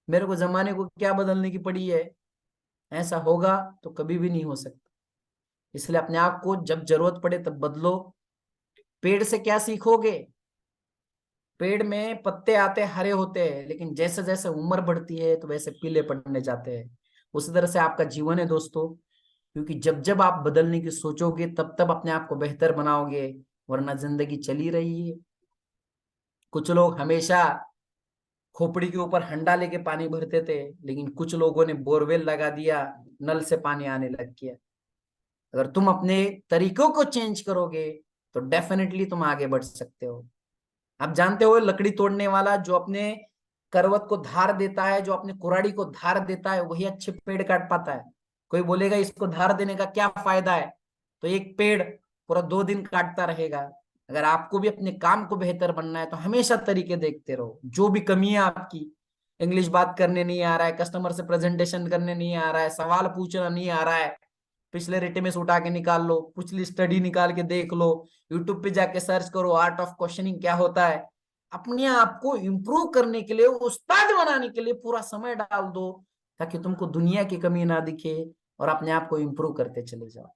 मेरे को जमाने को क्या बदलने की पड़ी है। ऐसा होगा तो कभी भी नहीं हो सकता। इसलिए अपने आप को जब जरूरत पड़े तब बदलो। पेड़ से क्या सीखोगे? पेड़ में पत्ते आते हरे होते हैं, लेकिन जैसे जैसे उम्र बढ़ती है तो वैसे पीले पड़ने जाते हैं। उसी तरह से आपका जीवन है दोस्तों, क्योंकि जब जब आप बदलने की सोचोगे तब तब अपने आप को बेहतर बनाओगे, वरना जिंदगी चली रही है। कुछ लोग हमेशा खोपड़ी के ऊपर हंडा लेके पानी भरते थे, लेकिन कुछ लोगों ने बोरवेल लगा दिया, नल से पानी आने लग गया। अगर तुम अपने तरीकों को चेंज करोगे तो डेफिनेटली तुम आगे बढ़ सकते हो। आप जानते हो लकड़ी तोड़ने वाला जो अपने करवत को धार देता है, जो अपने कुराड़ी को धार देता है, वही अच्छे पेड़ काट पाता है। कोई बोलेगा इसको धार देने का क्या फायदा है, तो एक पेड़ पूरा 2 दिन काटता रहेगा। अगर आपको भी अपने काम को बेहतर बनना है तो हमेशा तरीके देखते रहो। जो भी कमी है आपकी, इंग्लिश बात करने नहीं आ रहा है, कस्टमर से प्रेजेंटेशन करने नहीं आ रहा है, सवाल पूछना नहीं आ रहा है, पिछले रिटेमिस उठा के निकाल लो, पिछली स्टडी निकाल के देख लो, यूट्यूब पे जाके सर्च करो आर्ट ऑफ क्वेश्चनिंग क्या होता है। अपने आप को इम्प्रूव करने के लिए, उस्ताद बनाने के लिए पूरा समय डाल दो, ताकि तुमको दुनिया की कमी ना दिखे और अपने आप को इम्प्रूव करते चले जाओ।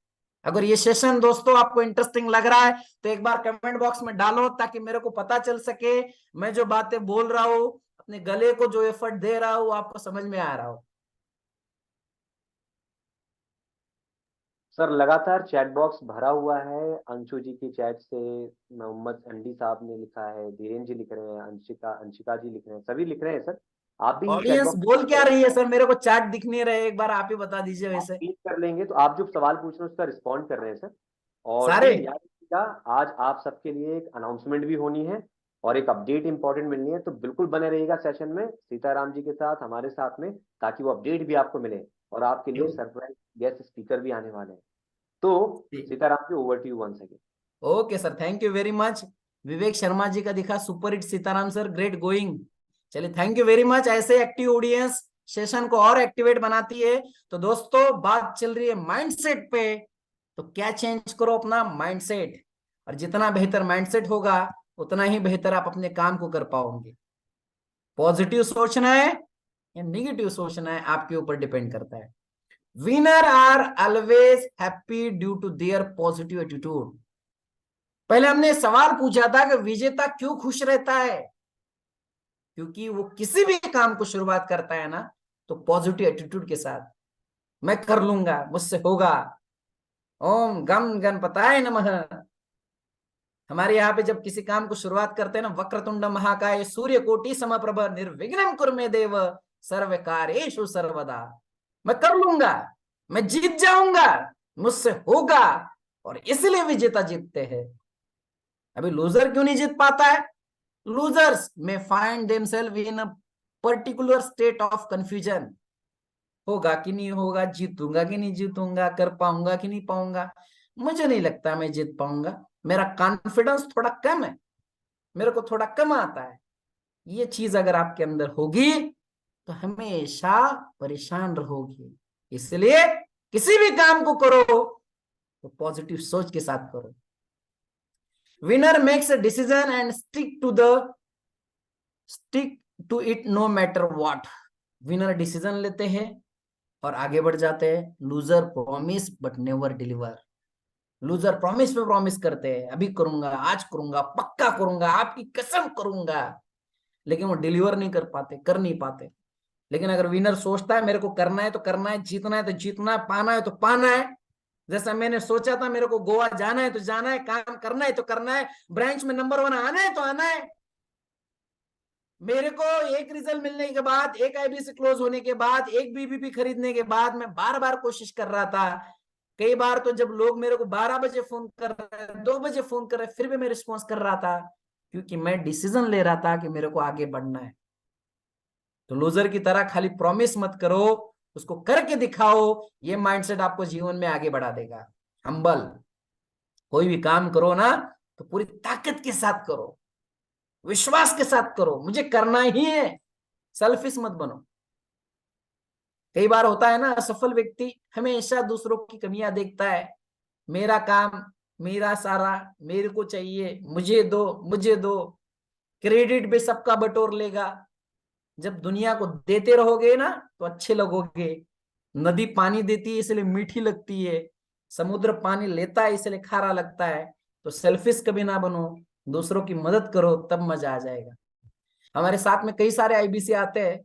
अगर ये सेशन दोस्तों आपको इंटरेस्टिंग लग रहा है तो एक बार कमेंट बॉक्स में डालो, ताकि मेरे को पता चल सके मैं जो बातें बोल रहा हूँ, अपने गले को जो एफर्ट दे रहा हूँ, आपको समझ में आ रहा हो। सर लगातार चैट बॉक्स भरा हुआ है, अंशु जी की चैट से, मोहम्मद अंडी साहब ने लिखा है, धीरेन जी लिख रहे हैं, अंशिका अंशिका जी लिख रहे हैं, सभी लिख रहे हैं सर। आप भी चैट ऑडियंस बॉक्स बोल क्या रही है सर, मेरे को चैट दिख नहीं रहे, एक बार आप ही बता दीजिए आप वैसे। क्लिक कर लेंगे तो आप जो सवाल पूछ रहे हैं उसका रिस्पॉन्ड कर रहे हैं सर। और सारे। टीम याद रखिएगा, आज आप सबके लिए एक अनाउंसमेंट भी होनी है और एक अपडेट इंपॉर्टेंट मिलनी है, तो बिल्कुल बने रहिएगा सेशन में सीताराम जी के साथ, हमारे साथ में, ताकि वो अपडेट भी आपको मिले। और आपके लिए सरप्राइज गेस्ट स्पीकर भी आने वाले हैं। तो Sitaram ji, over to you once again. Okay sir, thank you very much. Vivek Sharma ji का दिखा super hit Sitaram sir, great going. चलिए, थैंक यू वेरी मच। ऐसे एक्टिव ऑडियंस सेशन को और एक्टिवेट बनाती है। तो दोस्तों, बात चल रही है माइंडसेट पे। तो क्या चेंज करो? अपना माइंडसेट। और जितना बेहतर माइंडसेट होगा उतना ही बेहतर आप अपने काम को कर पाओगे। पॉजिटिव सोचना है या निगेटिव सोचना है, आपके ऊपर डिपेंड करता है। Winner are always happy due to their positive attitude. पहले हमने सवाल पूछा था कि विजेता क्यों खुश रहता है? क्योंकि वो किसी भी काम को शुरुआत करता है ना, तो पॉजिटिव एटीट्यूड के साथ, मैं कर लूंगा, मुझसे होगा, ओम गम गणपताय नमः। हमारे यहाँ पे जब किसी काम को शुरुआत करते हैं ना, वक्रतुंड महाकाय सूर्य कोटि समप्रभ निर्विघ्नं कुरु मे देव सर्व कार्येषु सर्वदा। मैं कर लूंगा, मैं जीत जाऊंगा, मुझसे होगा, और इसलिए विजेता जीतते हैं। अभी लूजर क्यों नहीं जीत पाता है? लूजर्स में find themselves in a particular state of confusion. होगा कि नहीं होगा, जीतूंगा कि नहीं जीतूंगा, कर पाऊंगा कि नहीं पाऊंगा, मुझे नहीं लगता मैं जीत पाऊंगा, मेरा कॉन्फिडेंस थोड़ा कम है, मेरे को थोड़ा कम आता है। ये चीज अगर आपके अंदर होगी तो हमेशा परेशान रहोगे। इसलिए किसी भी काम को करो तो पॉजिटिव सोच के साथ करो। Winner makes a decision and stick to it no matter what. Winner decision लेते हैं और आगे बढ़ जाते हैं। Loser promise but never deliver. Loser promise पे प्रॉमिस करते हैं, अभी करूंगा, आज करूंगा, पक्का करूंगा, आपकी कसम करूंगा, लेकिन वो डिलीवर नहीं कर पाते, कर नहीं पाते। लेकिन अगर विनर सोचता है मेरे को करना है तो करना है, जीतना है तो जीतना है, पाना है तो पाना है। जैसा मैंने सोचा था मेरे को गोवा जाना है तो जाना है, काम करना है तो करना है, ब्रांच में नंबर 1 आना है तो आना है। मेरे को एक रिजल्ट मिलने के बाद, एक आईबीसी क्लोज होने के बाद, एक बीबीपी खरीदने के बाद मैं बार बार कोशिश कर रहा था। कई बार तो जब लोग मेरे को 12 बजे फोन कर रहे, 2 बजे फोन कर रहे, फिर भी मैं रिस्पॉन्स कर रहा था, क्योंकि मैं डिसीजन ले रहा था कि मेरे को आगे बढ़ना है। तो लूजर की तरह खाली प्रॉमिस मत करो, उसको करके दिखाओ। ये माइंडसेट आपको जीवन में आगे बढ़ा देगा। हम्बल। कोई भी काम करो ना तो पूरी ताकत के साथ करो, विश्वास के साथ करो, मुझे करना ही है। सेल्फिश मत बनो। कई बार होता है ना, असफल व्यक्ति हमेशा दूसरों की कमियां देखता है। मेरा काम, मेरा सारा, मेरे को चाहिए, मुझे दो, मुझे दो, क्रेडिट भी सबका बटोर लेगा। जब दुनिया को देते रहोगे ना तो अच्छे लगोगे। नदी पानी देती है इसलिए मीठी लगती है, समुद्र पानी लेता है इसलिए खारा लगता है। तो सेल्फिश कभी ना बनो, दूसरों की मदद करो, तब मजा आ जाएगा। हमारे साथ में कई सारे आईबीसी आते हैं,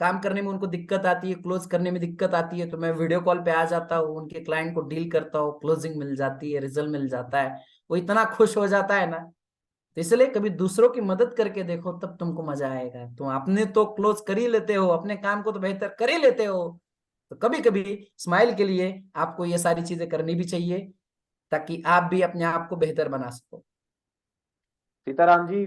काम करने में उनको दिक्कत आती है, क्लोज करने में दिक्कत आती है, तो मैं वीडियो कॉल पे आ जाता हूँ, उनके क्लाइंट को डील करता हूँ, क्लोजिंग मिल जाती है, रिजल्ट मिल जाता है। वो इतना खुश हो जाता है ना। तो इसलिए कभी दूसरों की मदद करके देखो, तब तुमको मजा आएगा। तुम अपने तो क्लोज कर ही लेते हो, अपने काम को तो बेहतर कर ही लेते हो, तो कभी कभी स्माइल के लिए आपको ये सारी चीजें करनी भी चाहिए, ताकि आप भी अपने आप को बेहतर बना सको। सीताराम जी,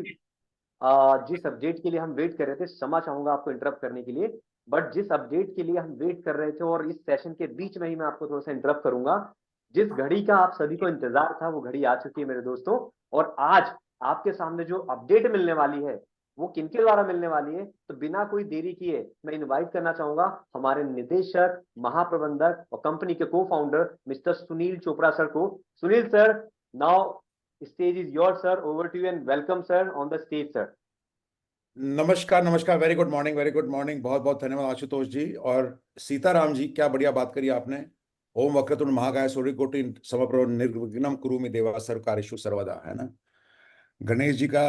जिस अपडेट के लिए हम वेट कर रहे थे, क्षमा चाहूंगा आपको इंटरप्ट करने के लिए, बट जिस अपडेट के लिए हम वेट कर रहे थे और इस सेशन के बीच में ही मैं आपको थोड़ा सा इंटरप्ट करूंगा। जिस घड़ी का आप सभी को इंतजार था वो घड़ी आ चुकी है मेरे दोस्तों। और आज आपके सामने जो अपडेट मिलने वाली है वो किनके द्वारा मिलने वाली है, तो बिना कोई देरी किए मैं इनवाइट करना चाहूंगा हमारे निदेशक, महाप्रबंधक और कंपनी के को founder mister Sunil Chopra sir को। Sunil sir, now stage is yours sir, over to you and welcome sir on the stage sir। नमस्कार नमस्कार, very good morning, very good morning. बहुत बहुत धन्यवाद आशुतोष जी और सीताराम जी, क्या बढ़िया बात करी आपने। ओम वक्रतुंड महाकाय सूर्यकोटि समप्रभ निर्विघ्नं कुरु मे देवा सर्व कार्येषु सर्वदा, है ना। गणेश जी का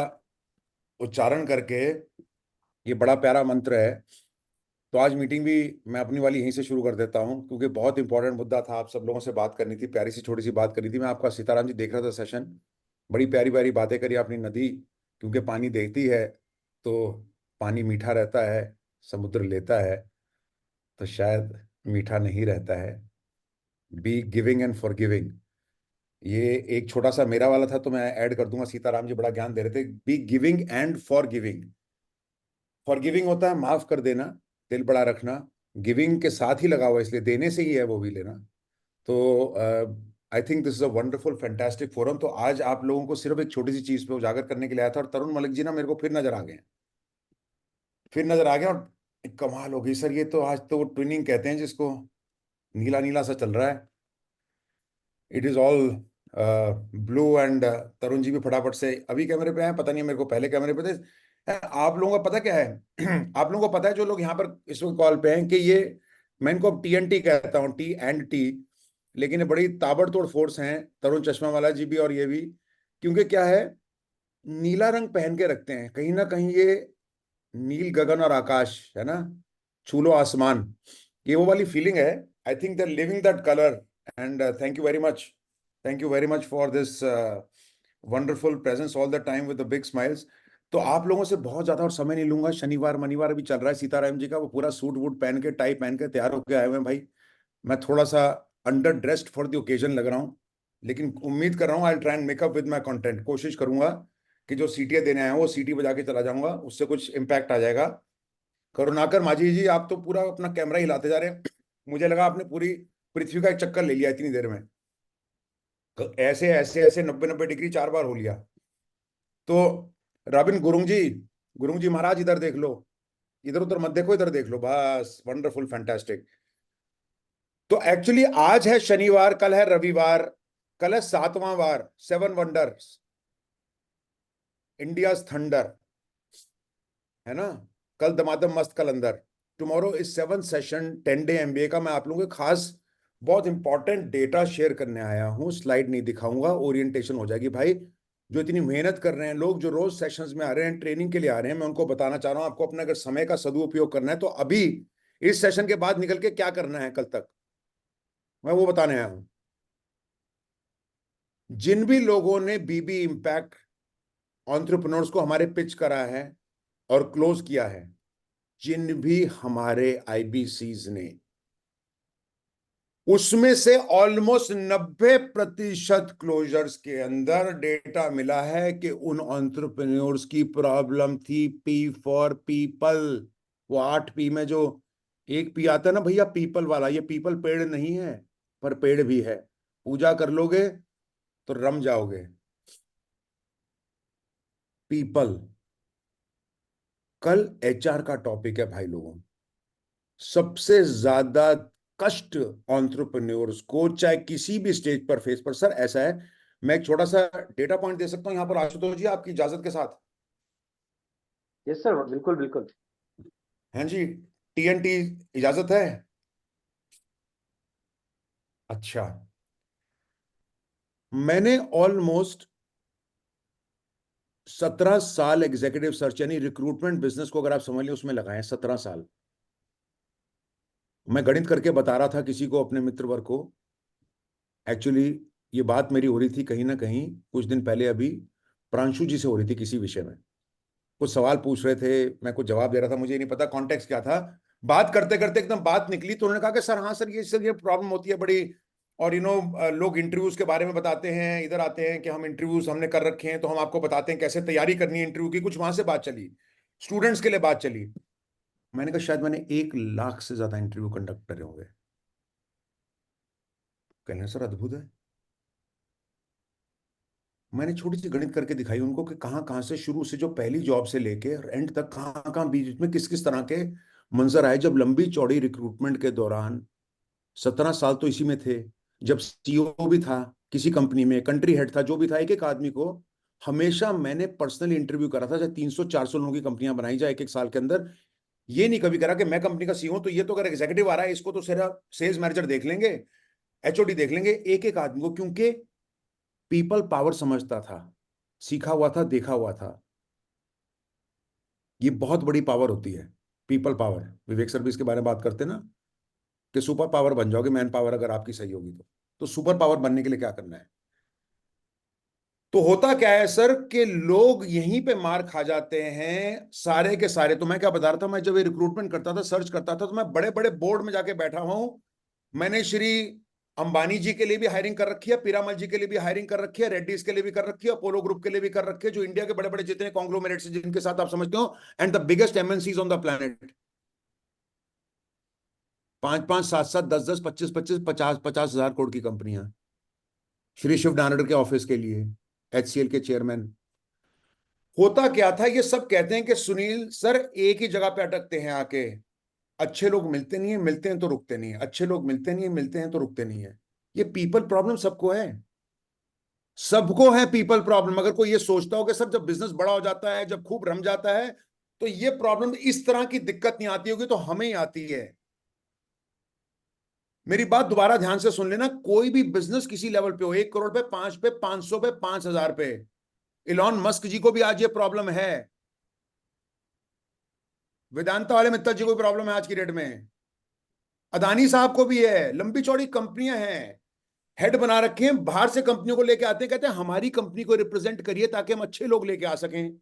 उच्चारण करके ये बड़ा प्यारा मंत्र है। तो आज मीटिंग भी मैं अपनी वाली यहीं से शुरू कर देता हूं, क्योंकि बहुत इंपॉर्टेंट मुद्दा था, आप सब लोगों से बात करनी थी, प्यारी सी छोटी सी बात करनी थी। मैं आपका सीताराम जी देख रहा था सेशन, बड़ी प्यारी प्यारी बातें करी आपने। नदी क्योंकि पानी देती है तो पानी मीठा रहता है, समुद्र लेता है तो शायद मीठा नहीं रहता है। Be giving and for giving, ये एक छोटा सा मेरा वाला था तो मैं ऐड कर दूंगा। सीताराम जी बड़ा ज्ञान दे रहे थे। Be giving and for giving. For giving होता है माफ कर देना, दिल बड़ा रखना। गिविंग के साथ ही लगा हुआ, इसलिए देने से ही है वो भी लेना। तो I think this is a wonderful fantastic forum. तो आज आप लोगों को सिर्फ एक छोटी सी चीज पे उजागर करने के लिए आया था, और तरुण मलिक जी ना मेरे को फिर नजर आ गए, फिर नजर आ गया। और कमाल हो गई सर, ये तो आज तो वो ट्विनिंग कहते हैं जिसको, नीला नीला सा चल रहा है। It is all blue and Tarun ji भी फटाफट से अभी कैमरे पे हैं, पता नहीं मेरे को पहले कैमरे पे थे। आप लोगों का पता क्या है आप लोगों को पता है जो लोग यहाँ पर इस वक्त कॉल पे हैं कि ये, मैं इनको अब TNT कहता हूँ, T&T, लेकिन ये बड़ी ताबड़तोड़ फोर्स हैं, तरुण चश्मा वाला जी भी और ये भी। क्योंकि क्या है, नीला रंग पहन के रखते हैं, कहीं ना कहीं ये नील गगन और आकाश है ना, छू लो आसमान, ये वो वाली फीलिंग है। I think they living that colour. And thank you very much, thank you very much for this wonderful presence all the time with the big smiles. तो आप लोगों से बहुत ज्यादा और समय नहीं लूंगा, शनिवार मनिवार अभी चल रहा है, सीताराम जी का वो पूरा सूट वूट पहन के, टाई पहन के तैयार होके आए हुए हैं भाई। मैं थोड़ा सा under dressed for the occasion लग रहा हूँ, लेकिन उम्मीद कर रहा हूँ I try and makeup with my content. कोशिश करूंगा कि जो सीटियां देने आए हैं वो सीटी बजा के चला जाऊंगा, उससे कुछ इम्पैक्ट आ जाएगा। करुणाकर माझी जी, आप तो पूरा अपना कैमरा हिलाते जा रहे हैं, मुझे लगा आपने पूरी पृथ्वी का एक चक्कर ले लिया इतनी देर में। ऐसे ऐसे ऐसे 90-90 डिग्री 4 बार हो लिया। तो रॉबिन गुरुंग जी महाराज इधर देख लो, इधर उधर मत देखो, इधर देख लो बस, वंडरफुल फैंटास्टिक। तो एक्चुअली आज है शनिवार, कल है रविवार, कल है 7वां वार, 7 वंडर्स, इंडिया थंडर, है ना, कल दमादम मस्त कल अंदर। Tomorrow is 7 session 10 day MBA का। मैं आप लोगों के खास बहुत इंपॉर्टेंट डेटा शेयर करने आया हूं, स्लाइड नहीं दिखाऊंगा, ओरिएंटेशन हो जाएगी भाई। जो इतनी मेहनत कर रहे हैं लोग, जो रोज सेशंस में आ रहे हैं, ट्रेनिंग के लिए आ रहे हैं, मैं उनको बताना चाह रहा हूं, आपको अपने अगर समय का सदुपयोग करना है तो अभी इस सेशन के बाद निकल के क्या करना है कल तक, मैं वो बताने आया हूं। जिन भी लोगों ने BB इम्पैक्ट एंटरप्रेन्योर्स को हमारे पिच करा है और क्लोज किया है, जिन भी हमारे IBCs ने, उसमें से ऑलमोस्ट 90% क्लोजर्स के अंदर डेटा मिला है कि उन एंटरप्रेन्योर्स की प्रॉब्लम थी P फॉर पीपल। वो 8 P में जो एक P आता है ना भैया, पीपल वाला, ये पीपल पेड़ नहीं है पर पेड़ भी है, पूजा कर लोगे तो रम जाओगे। पीपल कल HR का टॉपिक है भाई लोगों। सबसे ज्यादा कष्ट एंटरप्रेन्योर्स को चाहे किसी भी स्टेज पर फेस पर, सर ऐसा है, मैं एक छोटा सा डेटा पॉइंट दे सकता हूं यहां पर आशुतोष जी, आपकी इजाजत के साथ? यस सर, बिल्कुल बिल्कुल। हैं जी, TNT इजाजत है? अच्छा, मैंने ऑलमोस्ट 17 साल एग्जीक्यूटिव सर्च यानी रिक्रूटमेंट बिजनेस को अगर आप समझ लें उसमें लगाए, 17 साल। मैं गणित करके बता रहा था किसी को, अपने मित्र वर्ग को, एक्चुअली ये बात मेरी हो रही थी कहीं ना कहीं कुछ दिन पहले, अभी प्रांशु जी से हो रही थी किसी विषय में, कुछ सवाल पूछ रहे थे, मैं कुछ जवाब दे रहा था, मुझे नहीं पता कॉन्टेक्स्ट क्या था। बात करते करते एकदम बात निकली तो उन्होंने कहा कि सर हाँ सर, ये सर ये प्रॉब्लम होती है बड़ी, और लोग इंटरव्यूज के बारे में बताते हैं, इधर आते हैं कि हम इंटरव्यूज हमने कर रखे हैं तो हम आपको बताते हैं कैसे तैयारी करनी है इंटरव्यू की, कुछ वहां से बात चली, स्टूडेंट्स के लिए बात चली। मैंने कहा शायद मैंने 1 लाख से ज्यादा इंटरव्यू कंडक्ट करे होंगे। कहने सर अद्भुत है। मैंने छोटी सी गणित करके दिखाई उनको कि कहाँ कहाँ से शुरू से, जो पहली जॉब से लेके और एंड तक कहाँ कहाँ बीच में किस किस तरह के मंजर आए, जब लंबी चौड़ी रिक्रूटमेंट के दौरान। 17 साल तो इसी में थे, जब CEO भी था किसी कंपनी में, कंट्री हेड था, जो भी था, एक एक आदमी को हमेशा मैंने पर्सनली इंटरव्यू करा था, चाहे 300-400 लोगों की कंपनियां बनाई जाए एक एक साल के अंदर। ये नहीं कभी करा कि मैं कंपनी का CEO हूं तो ये तो अगर एग्जीक्यूटिव आ रहा है इसको तो सिर्फ सेल्स मैनेजर देख लेंगे, HOD देख लेंगे, एक एक आदमी को, क्योंकि पीपल पावर समझता था, सीखा हुआ था, देखा हुआ था। ये बहुत बड़ी पावर होती है, पीपल पावर। विवेक सर भी इसके बारे में बात करते हैं ना, कि सुपर पावर बन जाओगे, मैन पावर अगर आपकी सही होगी तो सुपर पावर बनने के लिए क्या करना है? तो होता क्या है सर कि लोग यहीं पे मार खा जाते हैं सारे के सारे। तो मैं क्या बता रहा था, मैं जब ये रिक्रूटमेंट करता था, सर्च करता था, तो मैं बड़े बड़े बोर्ड में जाके बैठा हूं। मैंने श्री अंबानी जी के लिए भी हायरिंग कर रखी है, पीरामल जी के लिए भी हायरिंग कर रखी है, रेड्डीज के लिए भी कर रखी है, अपोलो ग्रुप के लिए भी कर रखी है, जो इंडिया के बड़े बड़े जितने कॉन्ग्लोमेरेट्स हैं जिनके साथ आप समझते हो, and the biggest MNCs on the planet. 5-5, 7-7, 10-10, 25-25, 50-50 हजार करोड़ की कंपनियां, श्री शिव नानड़ के ऑफिस के लिए, HCL के चेयरमैन। होता क्या था, ये सब कहते हैं कि सुनील सर एक ही जगह पे अटकते हैं आके, अच्छे लोग मिलते नहीं है, मिलते हैं तो रुकते नहीं है, अच्छे लोग मिलते नहीं है, मिलते हैं तो रुकते नहीं है। ये पीपल प्रॉब्लम सबको है, सबको है पीपल प्रॉब्लम। अगर कोई ये सोचता हो कि सब जब बिजनेस बड़ा हो जाता है, जब खूब रम जाता है, तो ये प्रॉब्लम, इस तरह की दिक्कत नहीं आती होगी, तो हमें ही आती है। मेरी बात दोबारा ध्यान से सुन लेना, कोई भी बिजनेस किसी लेवल पे हो, 1 करोड़ पे, 5 पे, 500 पे, 5,000 पे, इलॉन मस्क जी को भी आज ये प्रॉब्लम है, वेदांता वाले मित्तल जी को प्रॉब्लम है आज की डेट में, अदानी साहब को भी है, लंबी चौड़ी कंपनियां हैं, हेड बना रखे हैं, बाहर से कंपनियों को लेके आते हैं, कहते हैं हमारी कंपनी को रिप्रेजेंट करिए ताकि हम अच्छे लोग लेके आ सकें।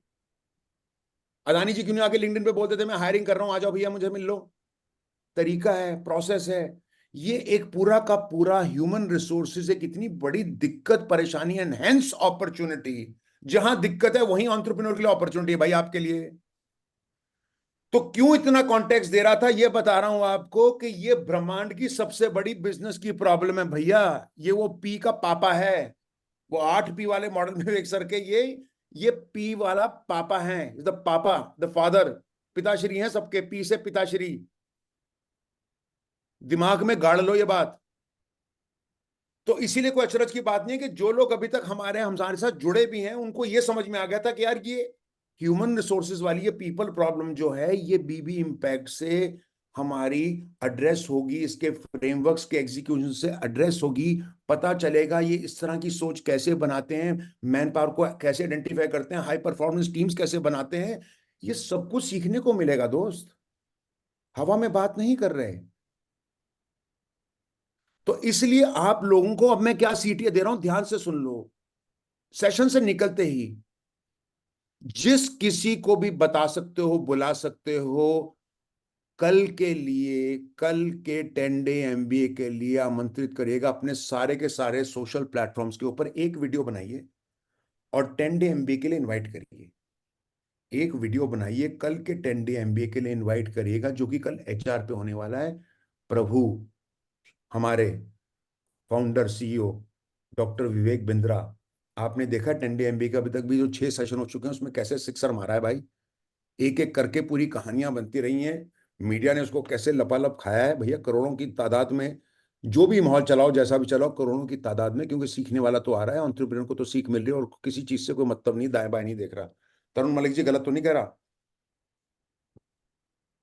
अदानी जी क्यों नहीं आके लिंक्डइन पे बोलते थे मैं हायरिंग कर रहा हूं, आ जाओ भैया मुझे मिल लो। तरीका है, प्रोसेस है। ये एक पूरा का पूरा ह्यूमन रिसोर्सेज एक इतनी बड़ी दिक्कत परेशानी, एनहेंस अपॉर्चुनिटी। जहां दिक्कत है वहीं एंटरप्रेन्योर के लिए अपॉर्चुनिटी है भाई, आपके लिए। तो क्यों इतना कॉन्टेक्स्ट दे रहा था, ये बता रहा हूं आपको कि ये ब्रह्मांड की सबसे बड़ी बिजनेस की प्रॉब्लम है भैया। ये वो पी का पापा है, वो 8 P वाले मॉडल में देख सर के, ये पी वाला पापा है, द पापा, द फादर, पिताश्री हैं सबके, पी से पिताश्री। दिमाग में गाड़ लो ये बात। तो इसीलिए कोई अचरज की बात नहीं है कि जो लोग अभी तक हमारे साथ जुड़े भी हैं, उनको ये समझ में आ गया था कि यार ये ह्यूमन रिसोर्सेज वाली ये पीपल प्रॉब्लम जो है, ये बीबी इम्पैक्ट से हमारी एड्रेस होगी, इसके फ्रेमवर्क्स के एग्जीक्यूशन से एड्रेस होगी। पता चलेगा ये इस तरह की सोच कैसे बनाते हैं, मैन पावर को कैसे आइडेंटिफाई करते हैं, हाई परफॉर्मेंस टीम्स कैसे बनाते हैं, ये सब कुछ सीखने को मिलेगा दोस्त, हवा में बात नहीं कर रहे। तो इसलिए आप लोगों को अब मैं क्या सीटियां दे रहा हूं, ध्यान से सुन लो। सेशन से निकलते ही जिस किसी को भी बता सकते हो, बुला सकते हो, कल के लिए, कल के 10 डे MBA के लिए आमंत्रित करिएगा। अपने सारे के सारे सोशल प्लेटफॉर्म्स के ऊपर एक वीडियो बनाइए और 10 डे MBA के लिए इनवाइट करिए। एक वीडियो बनाइए, कल के 10 डे MBA के लिए इनवाइट करिएगा, जो कि कल HR पे होने वाला है। प्रभु हमारे founder CEO doctor Vivek Bindra, आपने देखा 10 डे MBA का अभी तक भी जो 6 सेशन हो चुके हैं उसमें कैसे सिक्सर मारा है भाई। एक एक करके पूरी कहानियां बनती रही हैं, मीडिया ने उसको कैसे लपालप खाया है भैया, करोड़ों की तादाद में। जो भी माहौल चलाओ, जैसा भी चलाओ, करोड़ों की तादाद में, क्योंकि सीखने वाला तो आ रहा है, एंटरप्रेन्योर को तो सीख मिल रही है, और किसी चीज से कोई मतलब नहीं, दाएं बाएं नहीं देख रहा। तरुण मलिक जी गलत तो नहीं कह रहा?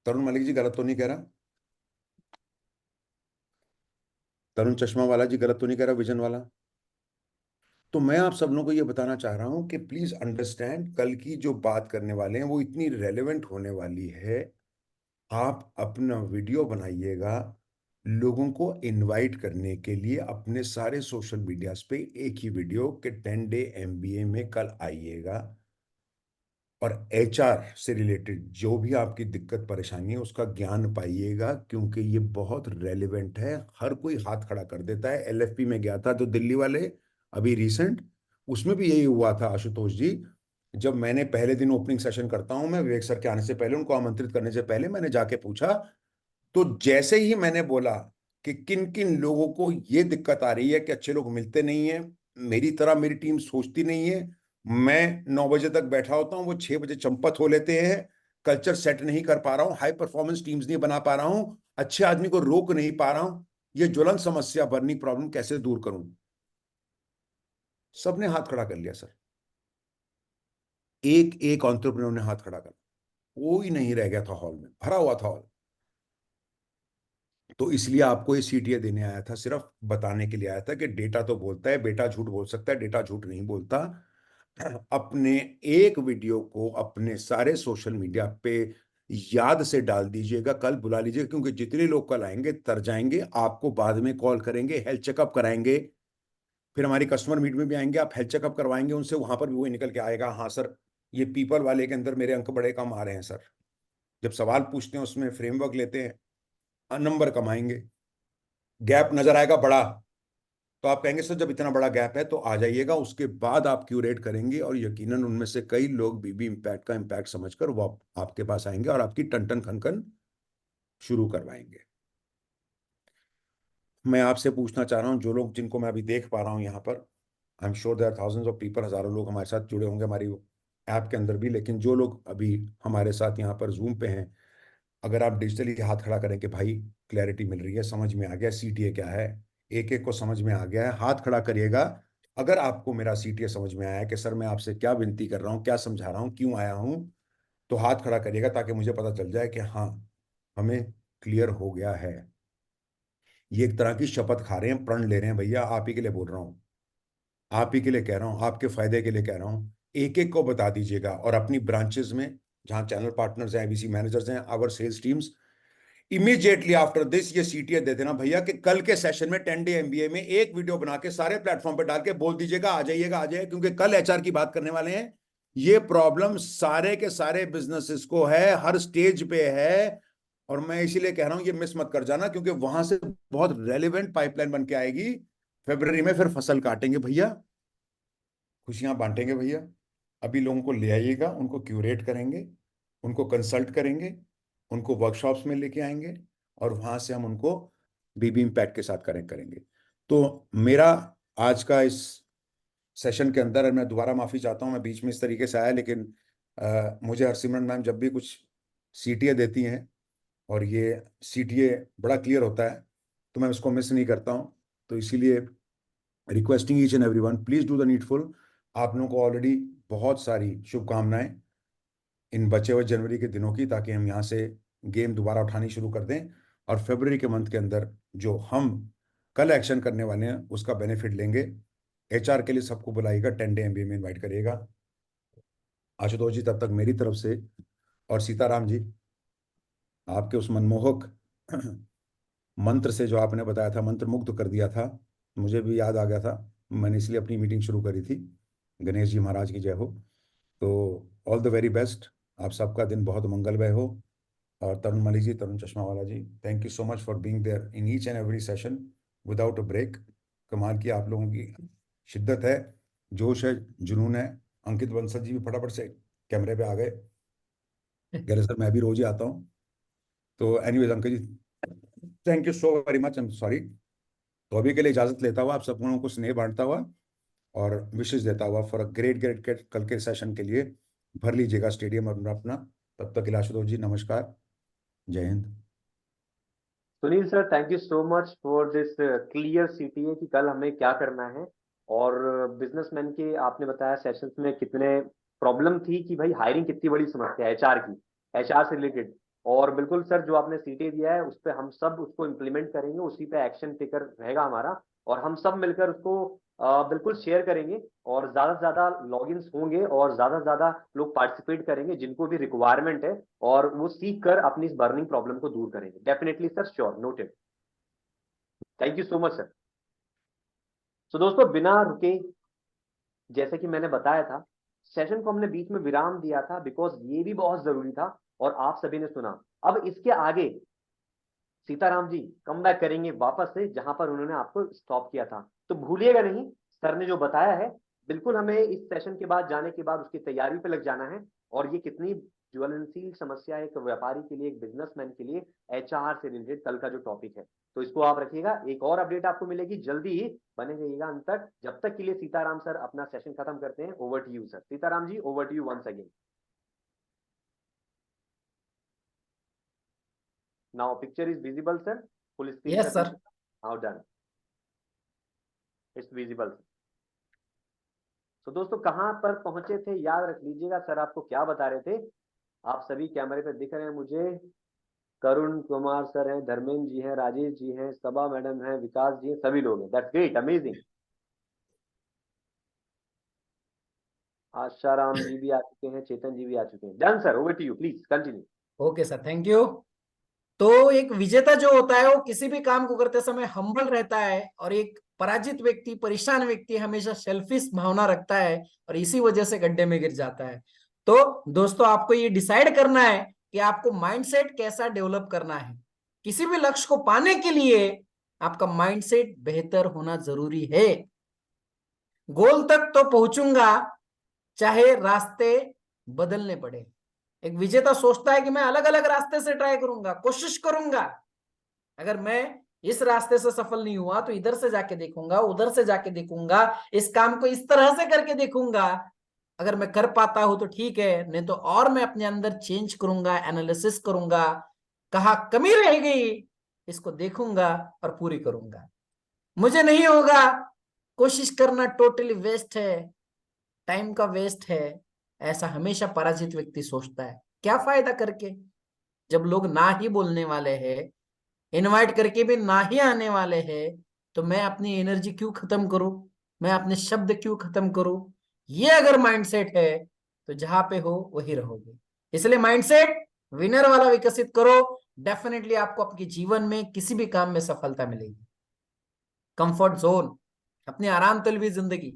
तरुण मलिक जी गलत तो नहीं कह रहा? तरुण चश्मा वाला जी गलत तो नहीं कह रहा, विजन वाला? तो मैं आप सब लोगों को ये बताना चाह रहा हूं कि प्लीज अंडरस्टैंड, कल की जो बात करने वाले हैं वो इतनी रेलेवेंट होने वाली है। आप अपना वीडियो बनाइएगा, लोगों को इनवाइट करने के लिए अपने सारे सोशल मीडियाज पे एक ही वीडियो के 10 डे MBA में कल आइएगा, और HR से रिलेटेड जो भी आपकी दिक्कत परेशानी है उसका ज्ञान पाइएगा, क्योंकि ये बहुत रेलेवेंट है। हर कोई हाथ खड़ा कर देता है। LFP में गया था तो दिल्ली वाले, अभी रिसेंट, उसमें भी यही हुआ था आशुतोष जी। जब मैंने पहले दिन ओपनिंग सेशन करता हूं मैं, विवेक सर के आने से पहले, उनको आमंत्रित करने से पहले मैंने जाके पूछा, तो जैसे ही मैंने बोला कि किन किन लोगों को ये दिक्कत आ रही है कि अच्छे लोग मिलते नहीं है, मेरी तरह मेरी टीम सोचती नहीं है, मैं 9 बजे तक बैठा होता हूं, वो 6 बजे चंपत हो लेते हैं, कल्चर सेट नहीं कर पा रहा हूं, हाई परफॉर्मेंस टीम्स नहीं बना पा रहा हूं, अच्छे आदमी को रोक नहीं पा रहा हूं, ये ज्वलन समस्या, बर्निंग प्रॉब्लम कैसे दूर करूं? सबने हाथ खड़ा कर लिया सर, एक एक एंटरप्रेन्योर ने हाथ खड़ा कर, कोई नहीं रह गया था हॉल में, भरा हुआ था हॉल। तो इसलिए आपको ये सीटियां देने आया था, सिर्फ बताने के लिए आया था कि डेटा तो बोलता है, बेटा झूठ बोल सकता है, डेटा झूठ नहीं बोलता। अपने एक वीडियो को अपने सारे सोशल मीडिया पे याद से डाल दीजिएगा, कल बुला लीजिएगा, क्योंकि जितने लोग कल आएंगे तर जाएंगे, आपको बाद में कॉल करेंगे, हेल्थ चेकअप कराएंगे, फिर हमारी कस्टमर मीट में भी आएंगे, आप हेल्थ चेकअप करवाएंगे उनसे, वहां पर भी वही निकल के आएगा, हाँ सर ये पीपल वाले के अंदर मेरे अंक बड़े कम आ रहे हैं सर। जब सवाल पूछते हैं उसमें फ्रेमवर्क लेते हैं, नंबर कमाएंगे, गैप नजर आएगा बड़ा, तो आप कहेंगे सर जब इतना बड़ा गैप है तो आ जाइएगा, उसके बाद आप क्यूरेट करेंगे, और यकीनन उनमें से कई लोग बीबी इम्पैक्ट का इम्पैक्ट समझकर वो आपके पास आएंगे और आपकी टन टन खन खन शुरू करवाएंगे। मैं आपसे पूछना चाह रहा हूं, जो लोग जिनको मैं अभी देख पा रहा हूं यहाँ पर, I am sure there are thousands of people, हजारों लोग हमारे साथ जुड़े होंगे हमारी ऐप के अंदर भी, लेकिन जो लोग अभी हमारे साथ यहाँ पर जूम पे हैं, अगर आप डिजिटली हाथ खड़ा करें कि भाई क्लैरिटी मिल रही है, समझ में आ गया CTA क्या है, एक एक को समझ में आ गया है? हाथ खड़ा करिएगा अगर आपको मेरा सीटीए समझ में आया है कि सर मैं आपसे क्या विनती कर रहा हूँ, क्या समझा रहा हूँ, क्यों आया हूँ। तो हाथ खड़ा करिएगा ताकि मुझे पता चल जाए कि हाँ, हमें क्लियर हो गया है। ये एक तरह की शपथ खा रहे हैं, प्रण ले रहे हैं भैया, आप ही के लिए बोल रहा हूँ, आप ही के लिए कह रहा हूँ, आपके फायदे के लिए कह रहा हूँ। एक एक को बता दीजिएगा और अपनी ब्रांचेस में जहाँ चैनल पार्टनर्स हैं, एबीसी मैनेजर्स हैं, our sales teams, immediately after this ये सीटीए दे देना भैया कि कल के सेशन में 10 डे एमबीए में एक वीडियो बना के सारे प्लेटफॉर्म पे डाल के बोल दीजिएगा आ जाइएगा, आ जाइएगा, क्योंकि कल एचआर की बात करने वाले हैं। ये प्रॉब्लम सारे के सारे बिजनेसेस को है, हर स्टेज पे है। और मैं इसीलिए कह रहा हूं ये मिस मत कर जाना, क्योंकि वहां से बहुत रेलिवेंट पाइपलाइन बन के आएगी। फरवरी में फिर फसल काटेंगे भैया, खुशियां बांटेंगे भैया। अभी लोगों को ले आइएगा, उनको क्यूरेट करेंगे, उनको कंसल्ट करेंगे, उनको वर्कशॉप्स में लेके आएंगे और वहां से हम उनको बीबी इम्पैक्ट के साथ कनेक्ट करेंगे। तो मेरा आज का इस सेशन के अंदर, मैं दोबारा माफी चाहता हूं, मैं बीच में इस तरीके से आया, लेकिन मुझे हरसिमरन मैम जब भी कुछ सीटीए देती हैं और ये सीटीए बड़ा क्लियर होता है तो मैं उसको मिस नहीं करता हूं। तो इसीलिए requesting each and everyone, please do the needful. आप लोगों को ऑलरेडी बहुत सारी शुभकामनाएं इन बचे हुए जनवरी के दिनों की, ताकि हम यहाँ से गेम दोबारा उठानी शुरू कर दें और फरवरी के मंथ के अंदर जो हम कल एक्शन करने वाले हैं उसका बेनिफिट लेंगे। एचआर के लिए सबको बुलाइएगा, 10 डे एमबीए में इन्वाइट करिएगा। आशुतोष जी तब तक मेरी तरफ से, और सीताराम जी आपके उस मनमोहक मंत्र से जो आपने बताया था, मंत्र मुग्ध कर दिया था, मुझे भी याद आ गया था, मैंने इसलिए अपनी मीटिंग शुरू करी थी। गणेश जी महाराज की जय हो। तो ऑल द वेरी बेस्ट, आप सबका दिन बहुत मंगलमय हो। और तरुण मलिक जी, तरुण चश्मा वाला ji, thank you so much for being there in each and every session without a break. कमाल की आप लोगों की शिद्दत है, जोश है, जुनून है। अंकित बंसल जी भी फटाफट से कैमरे पे आ गए, कह रहे सर मैं भी रोज ही आता हूँ। तो anyways Ankit ji, thank you so very much, I am sorry. तो अभी के लिए इजाजत लेता हुआ, आप सब लोगों को स्नेह बांटता हुआ और विशेष देता हुआ फॉर अ ग्रेट ग्रेट कल के सेशन के लिए, भर लीजिएगा स्टेडियम और अपना। तब तक के लिए आशुतोष जी नमस्कार, जय Hind. Sunil sir, thank you so much for this clear CTA कि कल हमें क्या करना है। और बिजनेसमैन के आपने बताया सेशंस में कितने प्रॉब्लम थी कि भाई हायरिंग कितनी बड़ी समस्या है एचआर की, एचआर से रिलेटेड। और बिल्कुल सर, जो आपने सीटीए दिया है उस पर हम सब उसको इम्प्लीमेंट करेंगे, उसी पे एक्शन टेकर रहेगा हमारा, और हम सब मिलकर उसको बिल्कुल शेयर करेंगे। और ज्यादा से ज्यादा लॉगिन्स होंगे और ज्यादा से ज्यादा लोग पार्टिसिपेट करेंगे जिनको भी रिक्वायरमेंट है, और वो सीख कर अपनी इस बर्निंग प्रॉब्लम को दूर करेंगे। Definitely sir, sure, noted. Thank you so much sir. So दोस्तों, बिना रुके, जैसे कि मैंने बताया था, सेशन को हमने बीच में विराम दिया था बिकॉज ये भी बहुत जरूरी था और आप सभी ने सुना। अब इसके आगे सीताराम जी कम बैक करेंगे वापस से जहां पर उन्होंने आपको स्टॉप किया था। तो भूलिएगा नहीं, सर ने जो बताया है बिल्कुल हमें इस सेशन के बाद जाने के बाद उसकी तैयारी पे लग जाना है। और ये कितनी ज्वलनशील समस्या है एक व्यापारी के लिए, एक बिजनेसमैन के लिए, एचआर से रिलेटेड कल का जो टॉपिक है। तो इसको आप रखिएगा, एक और अपडेट आपको मिलेगी जल्दी ही, बने रहिएगा अंत तक। जब तक के लिए सीताराम सर अपना सेशन खत्म करते हैं। Over to you sir. Sitaram ji, over to you once again. Now picture is visible sir, full screen yes कर सर। दीजिए। Now done, it's visible. तो दोस्तों, कहां पर पहुंचे थे याद रख लीजिएगा। सर आपको क्या बता रहे थे, आप सभी कैमरे पे दिख रहे हैं मुझे। करुण कुमार सर हैं, धर्मेंद्र जी हैं, राजेश जी हैं, सबा मैडम हैं, विकास जी हैं, सभी लोग हैं। That's great, amazing. Asharam ji भी आ चुके हैं, चेतन जी भी आ चुके हैं। Done sir, over to you, please continue. Okay sir, thank you. तो एक विजेता जो होता है वो किसी भी काम को करते समय हम्बल रहता है, और एक पराजित व्यक्ति, परेशान व्यक्ति हमेशा सेल्फिश भावना रखता है और इसी वजह से गड्ढे में गिर जाता है। तो दोस्तों, आपको ये डिसाइड करना है कि आपको माइंडसेट कैसा डेवलप करना है। किसी भी लक्ष्य को पाने के लिए आपका माइंडसेट बेहतर होना जरूरी है। गोल तक तो पहुंचूंगा चाहे रास्ते बदलने पड़े। एक विजेता सोचता है कि मैं अलग अलग रास्ते से ट्राई करूंगा, कोशिश करूंगा, अगर मैं इस रास्ते से सफल नहीं हुआ तो इधर से जाके देखूंगा, उधर से जाके देखूंगा, इस काम को इस तरह से करके देखूंगा, अगर मैं कर पाता हूं तो ठीक है, नहीं तो और मैं अपने अंदर चेंज करूंगा, एनालिसिस करूंगा, कहाँ कमी रह गई इसको देखूंगा और पूरी करूंगा। मुझे नहीं होगा, कोशिश करना टोटली वेस्ट है, टाइम का वेस्ट है, ऐसा हमेशा पराजित व्यक्ति सोचता है। क्या फायदा करके, जब लोग ना ही बोलने वाले हैं, इनवाइट करके भी ना ही आने वाले हैं, तो मैं अपनी एनर्जी क्यों खत्म करूं, मैं अपने शब्द क्यों खत्म करूं। ये अगर माइंडसेट है तो जहां पे हो वही रहोगे। इसलिए माइंडसेट विनर वाला विकसित करो, डेफिनेटली आपको आपके जीवन में किसी भी काम में सफलता मिलेगी। कंफर्ट जोन, अपनी आराम तलबी जिंदगी।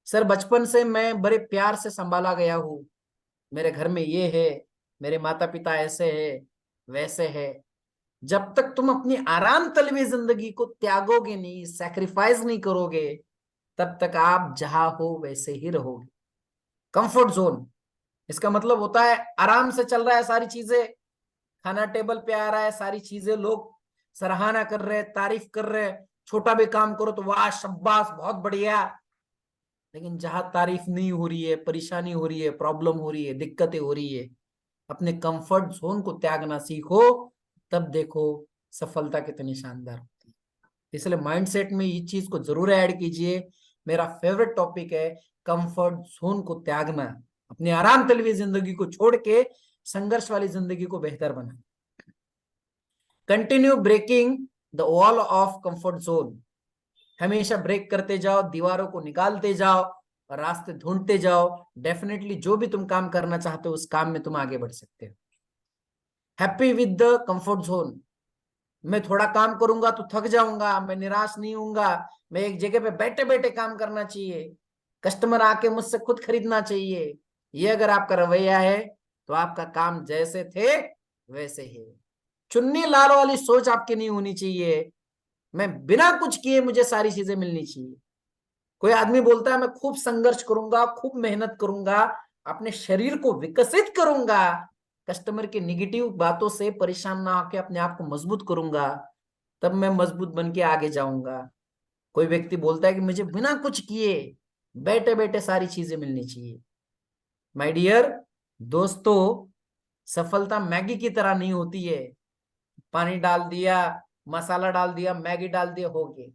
सर बचपन से मैं बड़े प्यार से संभाला गया हूं, मेरे घर में ये है, मेरे माता पिता ऐसे है वैसे है। जब तक तुम अपनी आराम तलबी जिंदगी को त्यागोगे नहीं, सैक्रिफाइस नहीं करोगे, तब तक आप जहां हो वैसे ही रहोगे। कंफर्ट जोन, इसका मतलब होता है आराम से चल रहा है, सारी चीजें, खाना टेबल पे आ रहा है, सारी चीजें लोग सराहना कर रहे हैं, तारीफ कर रहे हैं, छोटा भी काम करो तो वाह शाबाश बहुत बढ़िया। लेकिन जहां तारीफ नहीं हो रही है, परेशानी हो रही है, प्रॉब्लम हो रही है, दिक्कतें हो रही है, अपने कंफर्ट जोन को त्यागना सीखो, तब देखो सफलता कितनी शानदार होती है। इसलिए माइंडसेट में ये चीज को जरूर ऐड कीजिए। मेरा फेवरेट टॉपिक है कंफर्ट जोन को त्यागना, अपनी आराम तलबी जिंदगी को छोड़ के संघर्ष वाली जिंदगी को बेहतर बनाना। Continue breaking the wall of comfort zone, हमेशा ब्रेक करते जाओ, दीवारों को निकालते जाओ और रास्ते ढूंढते जाओ। डेफिनेटली जो भी तुम काम करना चाहते हो उस काम में तुम आगे बढ़ सकते हो। Happy with the comfort zone, मैं थोड़ा काम करूंगा तो थक जाऊंगा, मैं निराश नहीं होऊंगा, मैं एक जगह पे बैठे बैठे काम करना चाहिए, कस्टमर आके मुझसे खुद खरीदना चाहिए। ये अगर आपका रवैया है तो आपका काम जैसे थे वैसे ही। चुन्नी लाल वाली सोच आपकी नहीं होनी चाहिए, मैं बिना कुछ किए मुझे सारी चीजें मिलनी चाहिए। कोई आदमी बोलता है मैं खूब संघर्ष करूंगा, खूब मेहनत करूंगा, अपने शरीर को विकसित करूंगा, कस्टमर की निगेटिव बातों से परेशान ना होकर अपने आप को मजबूत करूंगा, तब मैं मजबूत बन के आगे जाऊंगा। कोई व्यक्ति बोलता है कि मुझे बिना कुछ किए बैठे बैठे सारी चीजें मिलनी चाहिए। माय डियर दोस्तों, सफलता मैगी की तरह नहीं होती है, पानी डाल दिया, मसाला डाल दिया, मैगी डाल दिया, हो गया।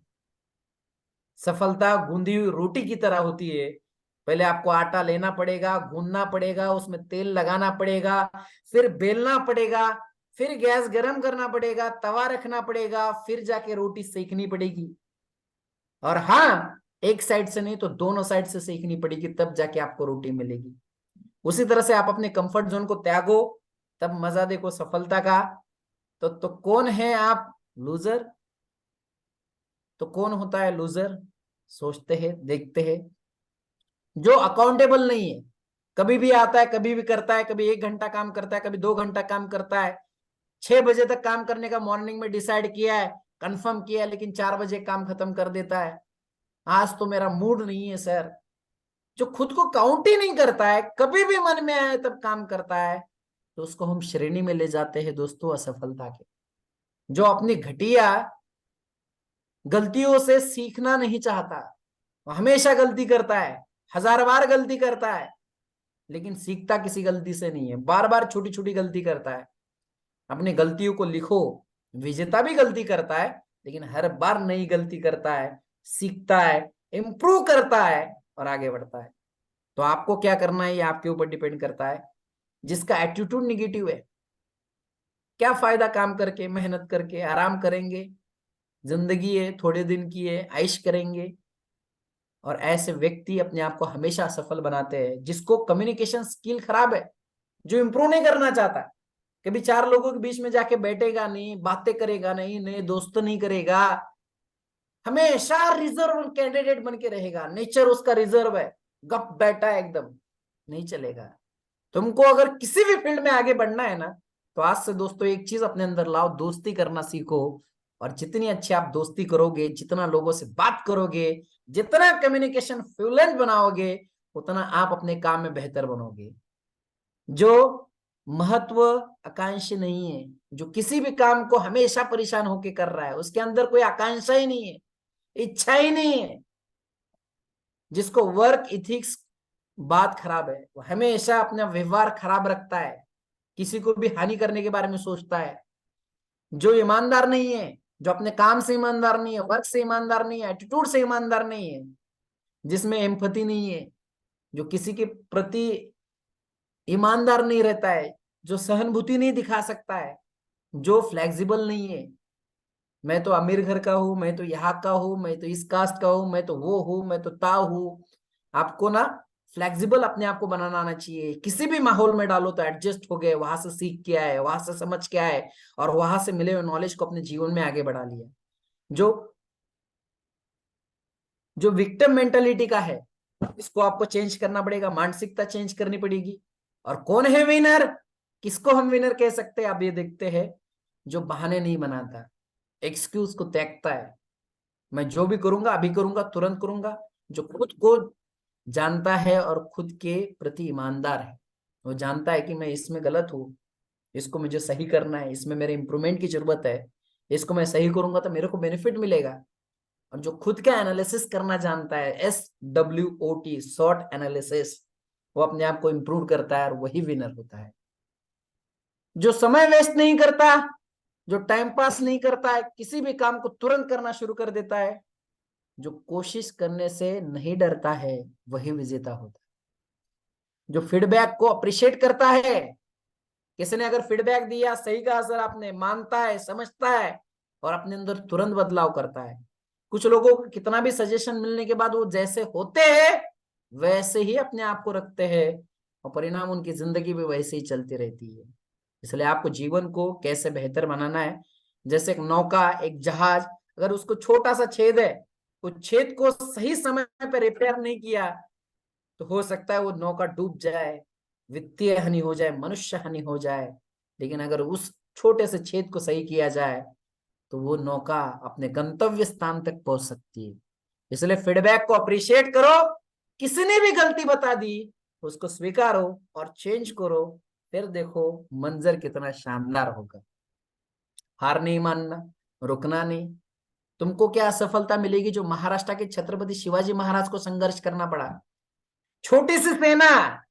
सफलता गूंदी हुई रोटी की तरह होती है, पहले आपको आटा लेना पड़ेगा, गूंदना पड़ेगा, उसमें तेल लगाना पड़ेगा, फिर बेलना पड़ेगा, फिर गैस गर्म करना पड़ेगा, तवा रखना पड़ेगा, फिर जाके रोटी सेकनी पड़ेगी। और हाँ, एक साइड से नहीं तो दोनों साइड से सेकनी पड़ेगी, तब जाके आपको रोटी मिलेगी। उसी तरह से आप अपने कंफर्ट जोन को त्यागो, तब मजा देखो सफलता का। तो कौन है आप लूजर? तो कौन होता है लूजर? सोचते हैं, देखते हैं, जो अकाउंटेबल नहीं है, कभी भी आता है, कभी भी करता है, कभी 1 घंटा काम करता है, कभी 2 घंटा काम करता है, 6 बजे तक काम करने का मॉर्निंग में डिसाइड किया है, कंफर्म किया है, लेकिन 4 बजे काम खत्म कर देता है। आज तो मेरा मूड नहीं है सर। जो खुद को काउंट ही नहीं करता है, कभी भी मन में आए तब काम करता है, तो उसको हम श्रेणी में ले जाते हैं दोस्तों असफलता के। जो अपनी घटिया गलतियों से सीखना नहीं चाहता, वो हमेशा गलती करता है, 1000 बार गलती करता है, लेकिन सीखता किसी गलती से नहीं है, बार बार छोटी छोटी गलती करता है। अपनी गलतियों को लिखो, विजेता भी गलती करता है, लेकिन हर बार नई गलती करता है, सीखता है, इंप्रूव करता है और आगे बढ़ता है। तो आपको क्या करना है ये आपके ऊपर डिपेंड करता है। जिसका एटीट्यूड निगेटिव है, क्या फायदा काम करके, मेहनत करके, आराम करेंगे, जिंदगी है थोड़े दिन की है, ऐश करेंगे। और ऐसे व्यक्ति अपने आप को हमेशा सफल बनाते हैं। जिसको कम्युनिकेशन स्किल खराब है, जो इंप्रूव नहीं करना चाहता, कभी 4 लोगों के बीच में जाके बैठेगा नहीं, बातें करेगा नहीं, नए दोस्त नहीं करेगा, हमेशा रिजर्व कैंडिडेट बन के रहेगा, नेचर उसका रिजर्व है, गप बैठा है एकदम, नहीं चलेगा। तुमको अगर किसी भी फील्ड में आगे बढ़ना है ना, तो आज से दोस्तों एक चीज अपने अंदर लाओ, दोस्ती करना सीखो। और जितनी अच्छी आप दोस्ती करोगे, जितना लोगों से बात करोगे, जितना कम्युनिकेशन फ्लुएंट बनाओगे, उतना आप अपने काम में बेहतर बनोगे। जो महत्व आकांक्षी नहीं है, जो किसी भी काम को हमेशा परेशान होके कर रहा है, उसके अंदर कोई आकांक्षा ही नहीं है, इच्छा ही नहीं है, जिसको वर्क इथिक्स बात खराब है, वो हमेशा अपना व्यवहार खराब रखता है, किसी को भी हानि करने के बारे में सोचता है, जो ईमानदार नहीं है, जो अपने काम से ईमानदार नहीं है, वर्क से ईमानदार नहीं है, एटीट्यूड से ईमानदार नहीं है, जिसमें एम्पैथी नहीं है, जो किसी के प्रति ईमानदार नहीं रहता है, जो सहानुभूति नहीं दिखा सकता है, जो फ्लेक्सिबल नहीं है, मैं तो अमीर घर का हूं, मैं तो यहाँ का हूं, मैं तो इस कास्ट का हूं, मैं तो वो हूं, मैं तो ता हूं। आपको ना फ्लेक्सिबल अपने आप को बनाना आना चाहिए। किसी भी माहौल में डालो तो एडजस्ट हो गए, वहां से सीख के आए, वहां से समझ के आए, और वहां से मिले हुए नॉलेज को अपने जीवन में आगे बढ़ा लिया। जो जो विक्टिम मेंटेलिटी का है, इसको आपको चेंज करना पड़ेगा, मानसिकता चेंज करनी पड़ेगी। और कौन है विनर, किसको हम विनर कह सकते हैं? अब ये देखते हैं, जो बहाने नहीं बनाता, एक्सक्यूज को त्यागता है, मैं जो भी करूंगा अभी करूंगा, तुरंत करूंगा। जो खुद को जानता है और खुद के प्रति ईमानदार है, वो जानता है कि मैं इसमें गलत हूं, इसको मुझे सही करना है, इसमें मेरे इंप्रूवमेंट की जरूरत है, इसको मैं सही करूंगा तो मेरे को बेनिफिट मिलेगा। और जो खुद का एनालिसिस करना जानता है, SWOT, शॉर्ट एनालिसिस, वो अपने आप को इंप्रूव करता है और वही विनर होता है। जो समय वेस्ट नहीं करता, जो टाइम पास नहीं करता है, किसी भी काम को तुरंत करना शुरू कर देता है, जो कोशिश करने से नहीं डरता है, वही विजेता होता है। जो फीडबैक को अप्रिशिएट करता है, किसी ने अगर फीडबैक दिया, सही का असर आपने मानता है, समझता है और अपने अंदर तुरंत बदलाव करता है। कुछ लोगों को कितना भी सजेशन मिलने के बाद वो जैसे होते हैं वैसे ही अपने आप को रखते हैं, और परिणाम उनकी जिंदगी भी वैसे ही चलती रहती है। इसलिए आपको जीवन को कैसे बेहतर बनाना है, जैसे एक नौका, एक जहाज, अगर उसको छोटा सा छेद है, उस छेद को सही समय पर रिपेयर नहीं किया तो हो सकता है वो नौका डूब जाए, वित्तीय हानि हो जाए, मनुष्य हानि हो जाए। लेकिन अगर उस छोटे से छेद को सही किया जाए तो वो नौका अपने गंतव्य स्थान तक पहुंच सकती है। इसलिए फीडबैक को अप्रिशिएट करो, किसी ने भी गलती बता दी उसको स्वीकारो और चेंज करो, फिर देखो मंजर कितना शानदार होगा। हार नहीं मानना, रुकना नहीं। तुमको क्या असफलता मिलेगी जो महाराष्ट्र के छत्रपति शिवाजी महाराज को संघर्ष करना पड़ा? छोटी सी सेना,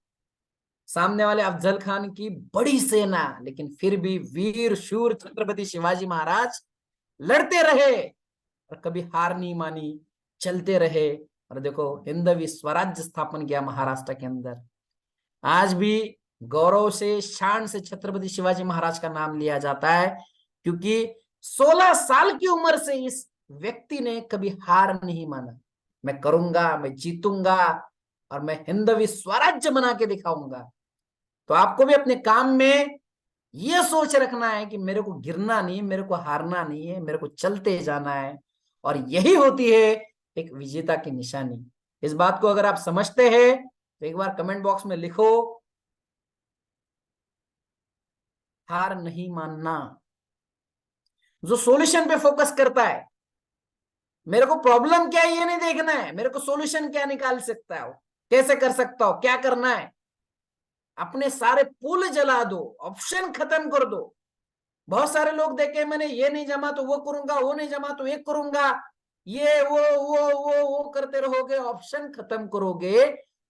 सामने वाले अफजल खान की बड़ी सेना, लेकिन फिर भी वीर शूर छत्रपति शिवाजी महाराज लड़ते रहे और कभी हार नहीं मानी, चलते रहे। और देखो हिंदवी स्वराज्य स्थापन किया महाराष्ट्र के अंदर। आज भी गौरव से, शान से छत्रपति शिवाजी महाराज का नाम लिया जाता है, क्योंकि 16 साल की उम्र से इस व्यक्ति ने कभी हार नहीं माना। मैं करूंगा, मैं जीतूंगा और मैं हिंदवी स्वराज्य बना के दिखाऊंगा। तो आपको भी अपने काम में यह सोच रखना है कि मेरे को गिरना नहीं, मेरे को हारना नहीं है, मेरे को चलते जाना है। और यही होती है एक विजेता की निशानी। इस बात को अगर आप समझते हैं तो एक बार कमेंट बॉक्स में लिखो, हार नहीं मानना। जो सॉल्यूशन पे फोकस करता है, मेरे को प्रॉब्लम क्या है ये नहीं देखना है, मेरे को सॉल्यूशन क्या निकाल सकता हो, कैसे कर सकता हो, क्या करना है। अपने सारे पुल जला दो, ऑप्शन खत्म कर दो। बहुत सारे लोग देखे मैंने, ये नहीं जमा तो वो करूंगा, वो नहीं जमा तो ये करूंगा, ये वो करते रहोगे, ऑप्शन खत्म करोगे,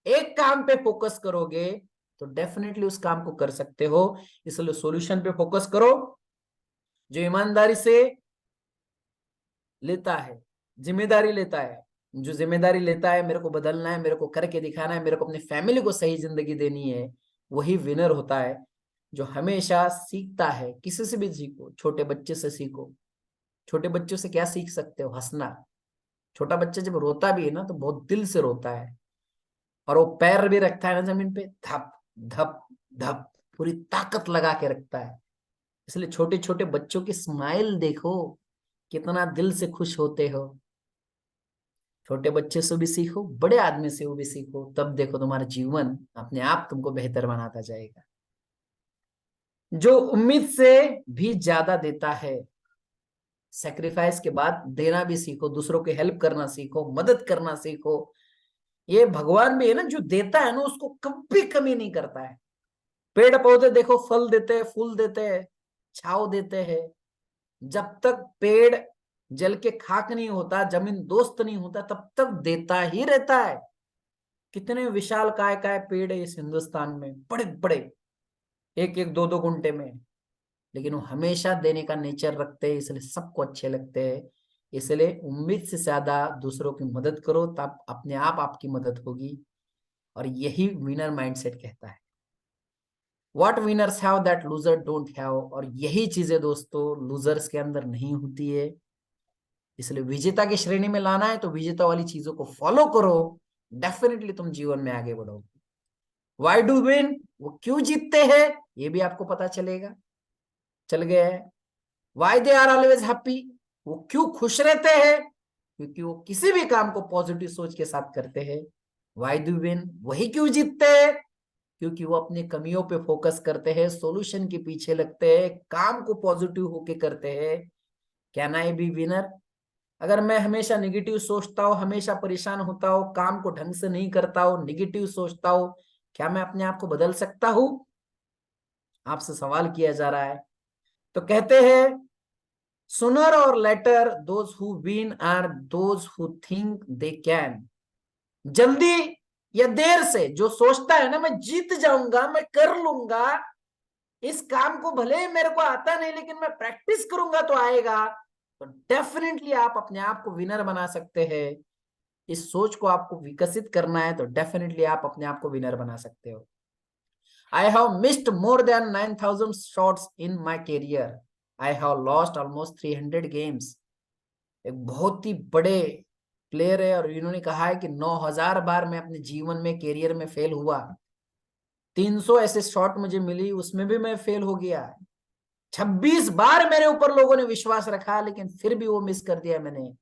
एक काम पे फोकस करोगे तो डेफिनेटली उस काम को कर सकते हो। इसलिए सॉल्यूशन पे फोकस करो। जो ईमानदारी से लेता है, जिम्मेदारी लेता है, जो जिम्मेदारी लेता है, मेरे को बदलना है, मेरे को करके दिखाना है, मेरे को अपनी फैमिली को सही जिंदगी देनी है, वही विनर होता है। जो हमेशा सीखता है, किसी से भी सीखो, छोटे बच्चे से सीखो। छोटे बच्चों से क्या सीख सकते हो? हंसना। छोटा बच्चा जब रोता भी है ना तो बहुत दिल से रोता है, और वो पैर भी रखता है ना जमीन पे, धप धप धप पूरी ताकत लगा के रखता है। इसलिए छोटे छोटे बच्चों की स्माइल देखो, कितना दिल से खुश होते हो। छोटे बच्चे से भी सीखो, बड़े आदमी से वो भी सीखो, तब देखो तुम्हारा जीवन अपने आप तुमको बेहतर बनाता जाएगा। जो उम्मीद से भी ज्यादा देता है, सेक्रीफाइस के बाद देना भी सीखो, दूसरों की हेल्प करना सीखो, मदद करना सीखो। ये भगवान भी है ना, जो देता है ना उसको कभी कमी नहीं करता है। पेड़ पौधे देखो, फल देते हैं, फूल देते हैं, छाव देते हैं। जब तक पेड़ जल के खाक नहीं होता, जमीन दोस्त नहीं होता, तब तक देता ही रहता है। कितने विशाल काय पेड़ है इस हिंदुस्तान में, बड़े बड़े, एक एक दो दो गुंटे में। लेकिन वो हमेशा देने का नेचर रखते हैं, इसलिए सबको अच्छे लगते हैं। इसलिए उम्मीद से ज्यादा दूसरों की मदद करो, तब अपने आप आपकी मदद होगी। और यही विनर माइंडसेट कहता है। What winners have that loser don't have. और यही चीजें दोस्तों लूजर्स के अंदर नहीं होती है। इसलिए विजेता की श्रेणी में लाना है तो विजेता वाली चीजों को फॉलो करो, डेफिनेटली तुम जीवन में आगे बढ़ोगे। वाई डू विन, वो क्यों जीतते हैं ये भी आपको पता चलेगा, चल गया है। Why they are always happy, वो क्यों खुश रहते हैं, क्योंकि वो किसी भी काम को पॉजिटिव सोच के साथ करते हैं। वाई डू विन, वही क्यों जीतते हैं, क्योंकि वो अपनी कमियों पे फोकस करते हैं, सॉल्यूशन के पीछे लगते हैं, काम को पॉजिटिव होके करते हैं। Can I be winner. अगर मैं हमेशा निगेटिव सोचता हूँ, हमेशा परेशान होता हूँ, काम को ढंग से नहीं करता हूँ, निगेटिव सोचता हूँ, क्या मैं अपने आप को बदल सकता हूँ? आपसे सवाल किया जा रहा है। तो कहते हैं सुनर और later those who win are those who think they can. जल्दी या देर से जो सोचता है ना मैं जीत जाऊंगा, मैं कर लूंगा इस काम को, भले ही मेरे को आता नहीं लेकिन मैं प्रैक्टिस करूंगा तो आएगा, तो डेफिनेटली आप अपने आप को विनर बना सकते हैं। इस सोच को आपको विकसित करना है तो डेफिनेटली आप अपने आप को विनर बना सकते हो। I have missed more than 9,000 shots in my career. I have lost almost 300 games. एक बहुत ही बड़े प्लेयर है और इन्होंने कहा है कि 9,000 बार मैं अपने जीवन में कैरियर में फेल हुआ। 300 ऐसे शॉट मुझे मिली, उसमें भी मैं फेल हो गया। 26 बार मेरे ऊपर लोगों ने विश्वास रखा लेकिन फिर भी वो मिस कर दिया मैंने।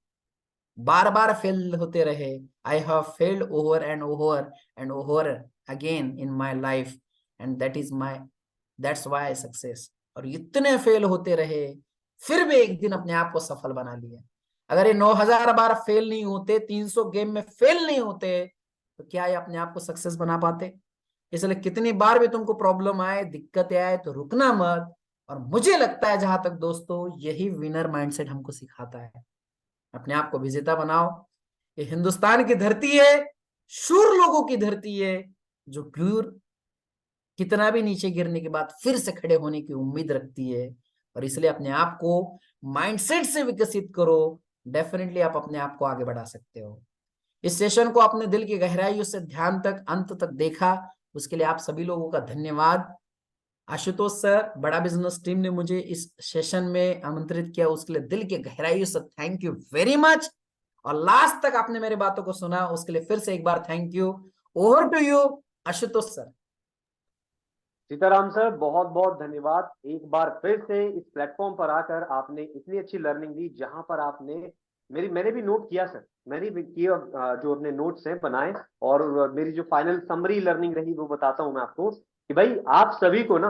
बार बार फेल होते रहे। I have failed over and over and over again in my life and that's why success. और इतने फेल होते रहे फिर भी एक दिन अपने आप को सफल बना लिया। अगर ये 9,000 बार फेल नहीं होते, 300 गेम में फेल नहीं होते, तो क्या ये अपने आप को सक्सेस बना पाते? इसलिए कितनी बार भी तुमको प्रॉब्लम आए, दिक्कत आए, तो रुकना मत। और मुझे लगता है जहां तक दोस्तों यही विनर माइंडसेट हमको सिखाता है। अपने आप को विजेता बनाओ। ये हिंदुस्तान की धरती है, शूर लोगों की धरती है, जो प्यूर कितना भी नीचे गिरने के बाद फिर से खड़े होने की उम्मीद रखती है। और इसलिए अपने आप को माइंडसेट से विकसित करो, डेफिनेटली आप अपने आप को आगे बढ़ा सकते हो। इस सेशन को अपने दिल की गहराइयों से ध्यान तक अंत तक देखा, उसके लिए आप सभी लोगों का धन्यवाद। आशुतोष सर, बड़ा बिजनेस टीम ने मुझे इस सेशन में आमंत्रित किया, उसके लिए दिल के गहराइयों से थैंक यू वेरी मच। और लास्ट तक आपने मेरी बातों को सुना, उसके लिए फिर से एक बार thank you. Over to you Ashutosh sir. Sitaram sir, बहुत बहुत धन्यवाद। एक बार फिर से इस प्लेटफॉर्म पर आकर आपने इतनी अच्छी लर्निंग दी, जहां पर आपने मैंने भी नोट किया सर, मैंने भी किया जो अपने नोट्स हैं बनाए। और मेरी जो फाइनल समरी लर्निंग रही वो बताता हूं मैं आपको कि भाई आप सभी को ना,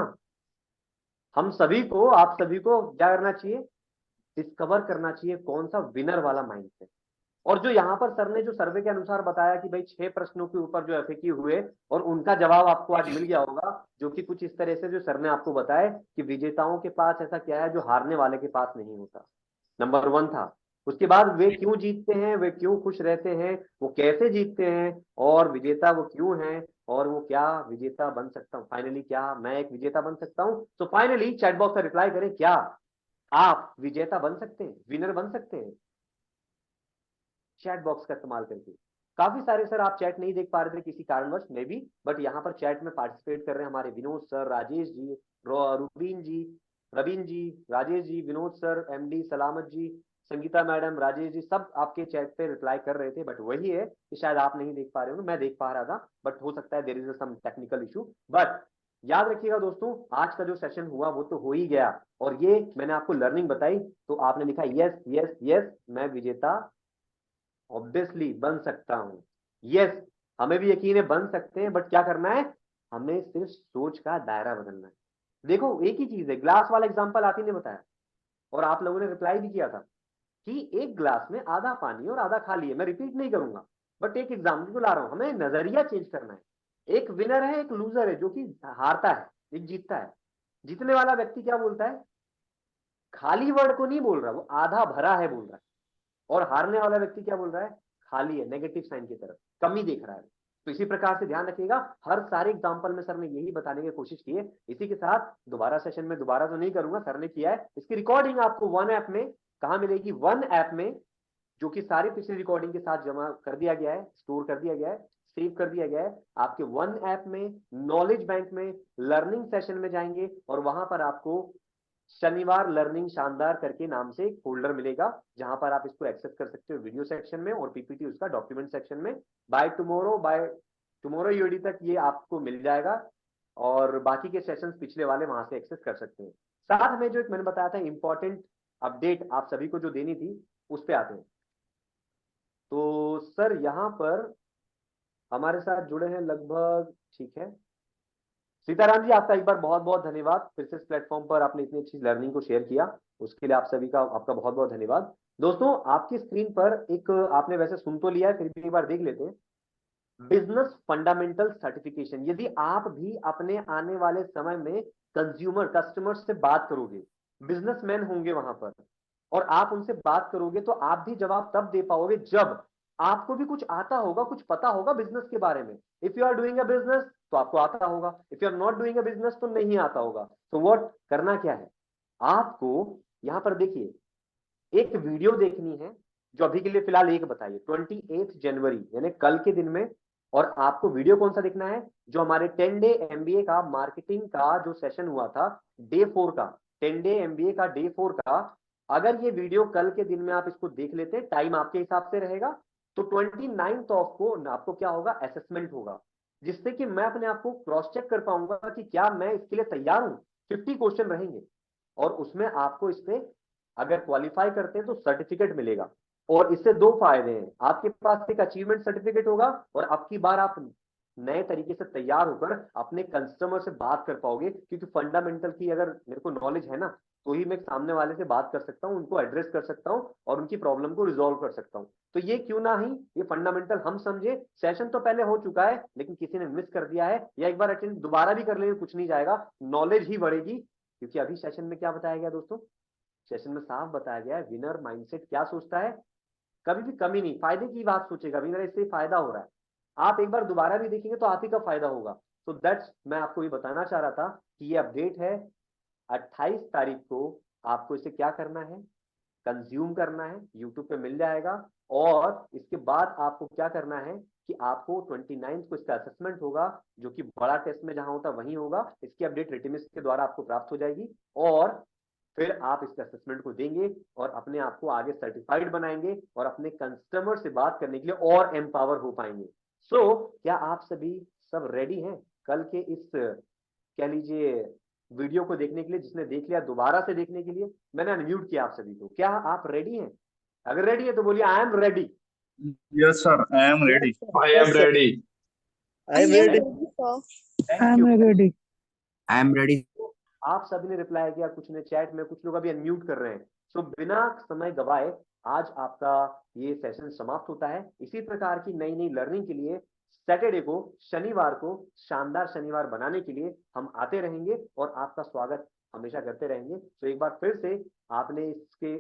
आप सभी को क्या करना चाहिए, डिस्कवर करना चाहिए कौन सा विनर वाला माइंड है। और जो यहाँ पर सर ने जो सर्वे के अनुसार बताया कि भाई 6 प्रश्नों के ऊपर जो एफएक्यू हुए और उनका जवाब आपको आज मिल गया होगा, जो कि कुछ इस तरह से जो सर ने आपको बताया कि विजेताओं के पास ऐसा क्या है जो हारने वाले के पास नहीं होता। नंबर 1 था। उसके बाद वे क्यों जीतते हैं, वे क्यों खुश रहते हैं, वो कैसे जीतते हैं, और विजेता वो क्यों हैं, और वो क्या विजेता बन सकता हूं, फाइनली क्या मैं एक विजेता बन सकता हूं। तो फाइनली चैट बॉक्स पर रिप्लाई करें, क्या आप विजेता बन सकते हैं, विनर बन सकते हैं, चैट बॉक्स का इस्तेमाल करके। काफी सारे सर आप चैट नहीं देख पा रहे थे किसी कारणवश में भी, बट यहाँ पर चैट में पार्टिसिपेट कर रहे हैं हमारे विनोद सर, राजेश जी, रूबीन जी, रवीन जी, राजेश जी, विनोद सर, एमडी सलामत जी, संगीता मैडम, राजेश जी, सब आपके चैट पे रिप्लाई कर रहे थे। बट वही है कि शायद आप नहीं देख पा रहे हो, मैं देख पा रहा था, बट हो सकता है there is some technical issue. But याद रखिएगा दोस्तों, आज का जो सेशन हुआ वो तो हो ही गया, और ये मैंने आपको लर्निंग बताई, तो आपने लिखा यस यस यस मैं विजेता ऑब्वियसली बन सकता हूं। यस, हमें भी यकीन है बन सकते हैं, बट क्या करना है, हमें सिर्फ सोच का दायरा बदलना है। देखो एक ही चीज है, ग्लास वाला एग्जांपल आप ही ने बताया और आप लोगों ने रिप्लाई भी किया था कि एक ग्लास में आधा पानी और आधा खाली है। मैं रिपीट नहीं करूंगा, बट एक एग्जाम्पल को ला रहा हूं, हमें नजरिया चेंज करना है। एक विनर है, एक लूजर है, जो कि हारता है, एक जीतता है। जीतने वाला व्यक्ति क्या बोलता है, खाली वर्ड को नहीं बोल रहा, वो आधा भरा है बोल रहा है। और हारने वाला व्यक्ति क्या बोल रहा है, खाली है, नेगेटिव साइन की तरफ, कमी देख रहा है। तो इसी प्रकार से ध्यान रखिएगा, हर सारे एग्जांपल में सर ने यही बताने की कोशिश की है। इसी के साथ दोबारा सेशन में दोबारा तो नहीं करूंगा, सर ने किया है, इसकी रिकॉर्डिंग आपको वन ऐप में कहां मिलेगी, वन ऐप में, जो कि सारी पिछली रिकॉर्डिंग के साथ जमा कर दिया गया है, स्टोर कर दिया गया है, सेव कर दिया गया है आपके वन ऐप में। नॉलेज बैंक में लर्निंग सेशन में जाएंगे और वहां पर आपको शनिवार लर्निंग शानदार करके नाम से एक फोल्डर मिलेगा, जहां पर आप इसको एक्सेस कर सकते हो वीडियो सेक्शन में और पीपीटी उसका डॉक्यूमेंट सेक्शन में। बाय टुमारो यूडी तक ये आपको मिल जाएगा और बाकी के सेशंस पिछले वाले वहां से एक्सेस कर सकते हैं। साथ में जो एक मैंने बताया था इंपॉर्टेंट अपडेट आप सभी को जो देनी थी, उस पे आते हैं। तो सर यहां पर हमारे साथ जुड़े हैं लगभग, ठीक है, सीताराम जी आपका एक बार बहुत बहुत धन्यवाद, फिर से इस प्लेटफॉर्म पर आपने इतनी अच्छी लर्निंग को शेयर किया, उसके लिए आप सभी का आपका बहुत बहुत धन्यवाद। दोस्तों आपकी स्क्रीन पर एक, आपने वैसे सुन तो लिया है, फिर भी एक बार देख लेते हैं, बिजनेस फंडामेंटल सर्टिफिकेशन। यदि आप भी अपने आने वाले समय में कस्टमर से बात करोगे, बिजनेसमैन होंगे वहां पर, और आप उनसे बात करोगे, तो आप भी जवाब तब दे पाओगे जब आपको भी कुछ आता होगा, कुछ पता होगा बिजनेस के बारे में। If you are doing a business तो आपको आता होगा, if you are not doing a business तो नहीं आता होगा। तो व्हाट करना क्या है आपको, यहां पर देखिए एक वीडियो देखनी है, जो अभी के लिए फिलहाल एक बताइए, 28 जनवरी यानी कल के दिन में। और आपको वीडियो कौन सा देखना है, जो हमारे 10 डे एमबीए का मार्केटिंग का जो सेशन हुआ था डे 4 का, 10 डे एमबीए का डे 4 का, अगर ये वीडियो कल के दिन में आप इसको देख लेते, टाइम आपके हिसाब से रहेगा, तो 29 ऑफ को आपको क्या होगा, असेसमेंट होगा, जिससे कि मैं अपने आप को क्रॉस चेक कर पाऊंगा कि क्या मैं इसके लिए तैयार हूं। 50 क्वेश्चन रहेंगे और उसमें आपको इस पे अगर क्वालिफाई करते हैं तो सर्टिफिकेट मिलेगा। और इससे दो फायदे हैं, आपके पास एक अचीवमेंट सर्टिफिकेट होगा और अब की बार आप नए तरीके से तैयार होकर अपने कस्टमर से बात कर पाओगे, क्योंकि फंडामेंटल की अगर मेरे को नॉलेज है ना, तो ही मैं सामने वाले से बात कर सकता हूं, उनको एड्रेस कर सकता हूं और उनकी प्रॉब्लम को रिजॉल्व कर सकता हूं। तो ये क्यों ना ही ये फंडामेंटल हम समझे, सेशन तो पहले हो चुका है लेकिन किसी ने मिस कर दिया है, या एक बार अटेंड दोबारा भी कर लेंगे, कुछ नहीं जाएगा, नॉलेज ही बढ़ेगी। क्योंकि अभी सेशन में क्या बताया गया दोस्तों, सेशन में साफ बताया गया है, विनर माइंडसेट क्या सोचता है, कभी भी कमी नहीं, फायदे की बात सोचेगा, विनर इससे फायदा हो रहा है। आप एक बार दोबारा भी देखेंगे तो आप ही का फायदा होगा। तो दैट्स, मैं आपको ये बताना चाह रहा था कि ये अपडेट है 28 तारीख को, आपको इसे क्या करना है, कंज्यूम करना है, यूट्यूब पे मिल जाएगा। और इसके बाद आपको क्या करना है कि आपको 29 को इसका असेसमेंट होगा, जो कि बड़ा टेस्ट में जहां होता वहीं होगा, इसकी अपडेट रिटिमिस के द्वारा आपको प्राप्त हो जाएगी, और फिर आप इस असेसमेंट को देंगे और अपने आप को आगे सर्टिफाइड बनाएंगे और अपने कस्टमर से बात करने के लिए और एम्पावर हो पाएंगे। सो क्या आप सभी सब रेडी हैं कल के इस, कह लीजिए, वीडियो को देखने के लिए, जिसने देख लिया दोबारा से देखने के लिए, मैंने अनम्यूट किया आप सभी को, क्या आप रेडी हैं? अगर रेडी है तो बोलिए I am ready. Yes, sir. I am ready. I am ready. I am ready. Thank you. ready. I am ready. आप सभी ने रिप्लाई किया, कुछ ने चैट में, कुछ लोग अभी अनम्यूट कर रहे हैं। सो बिना समय गवाए आज आपका ये सेशन समाप्त होता है। इसी प्रकार की नई नई लर्निंग के लिए सैटरडे को, शनिवार को शानदार शनिवार बनाने के लिए हम आते रहेंगे और आपका स्वागत हमेशा करते रहेंगे। तो एक बार फिर से आपने इसके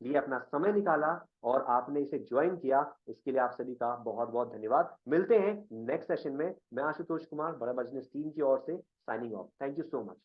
लिए अपना समय निकाला और आपने इसे ज्वाइन किया, इसके लिए आप सभी का बहुत बहुत धन्यवाद। मिलते हैं नेक्स्ट सेशन में। मैं आशुतोष कुमार, बड़ा बिजनेस टीम की ओर से signing off. Thank you so much.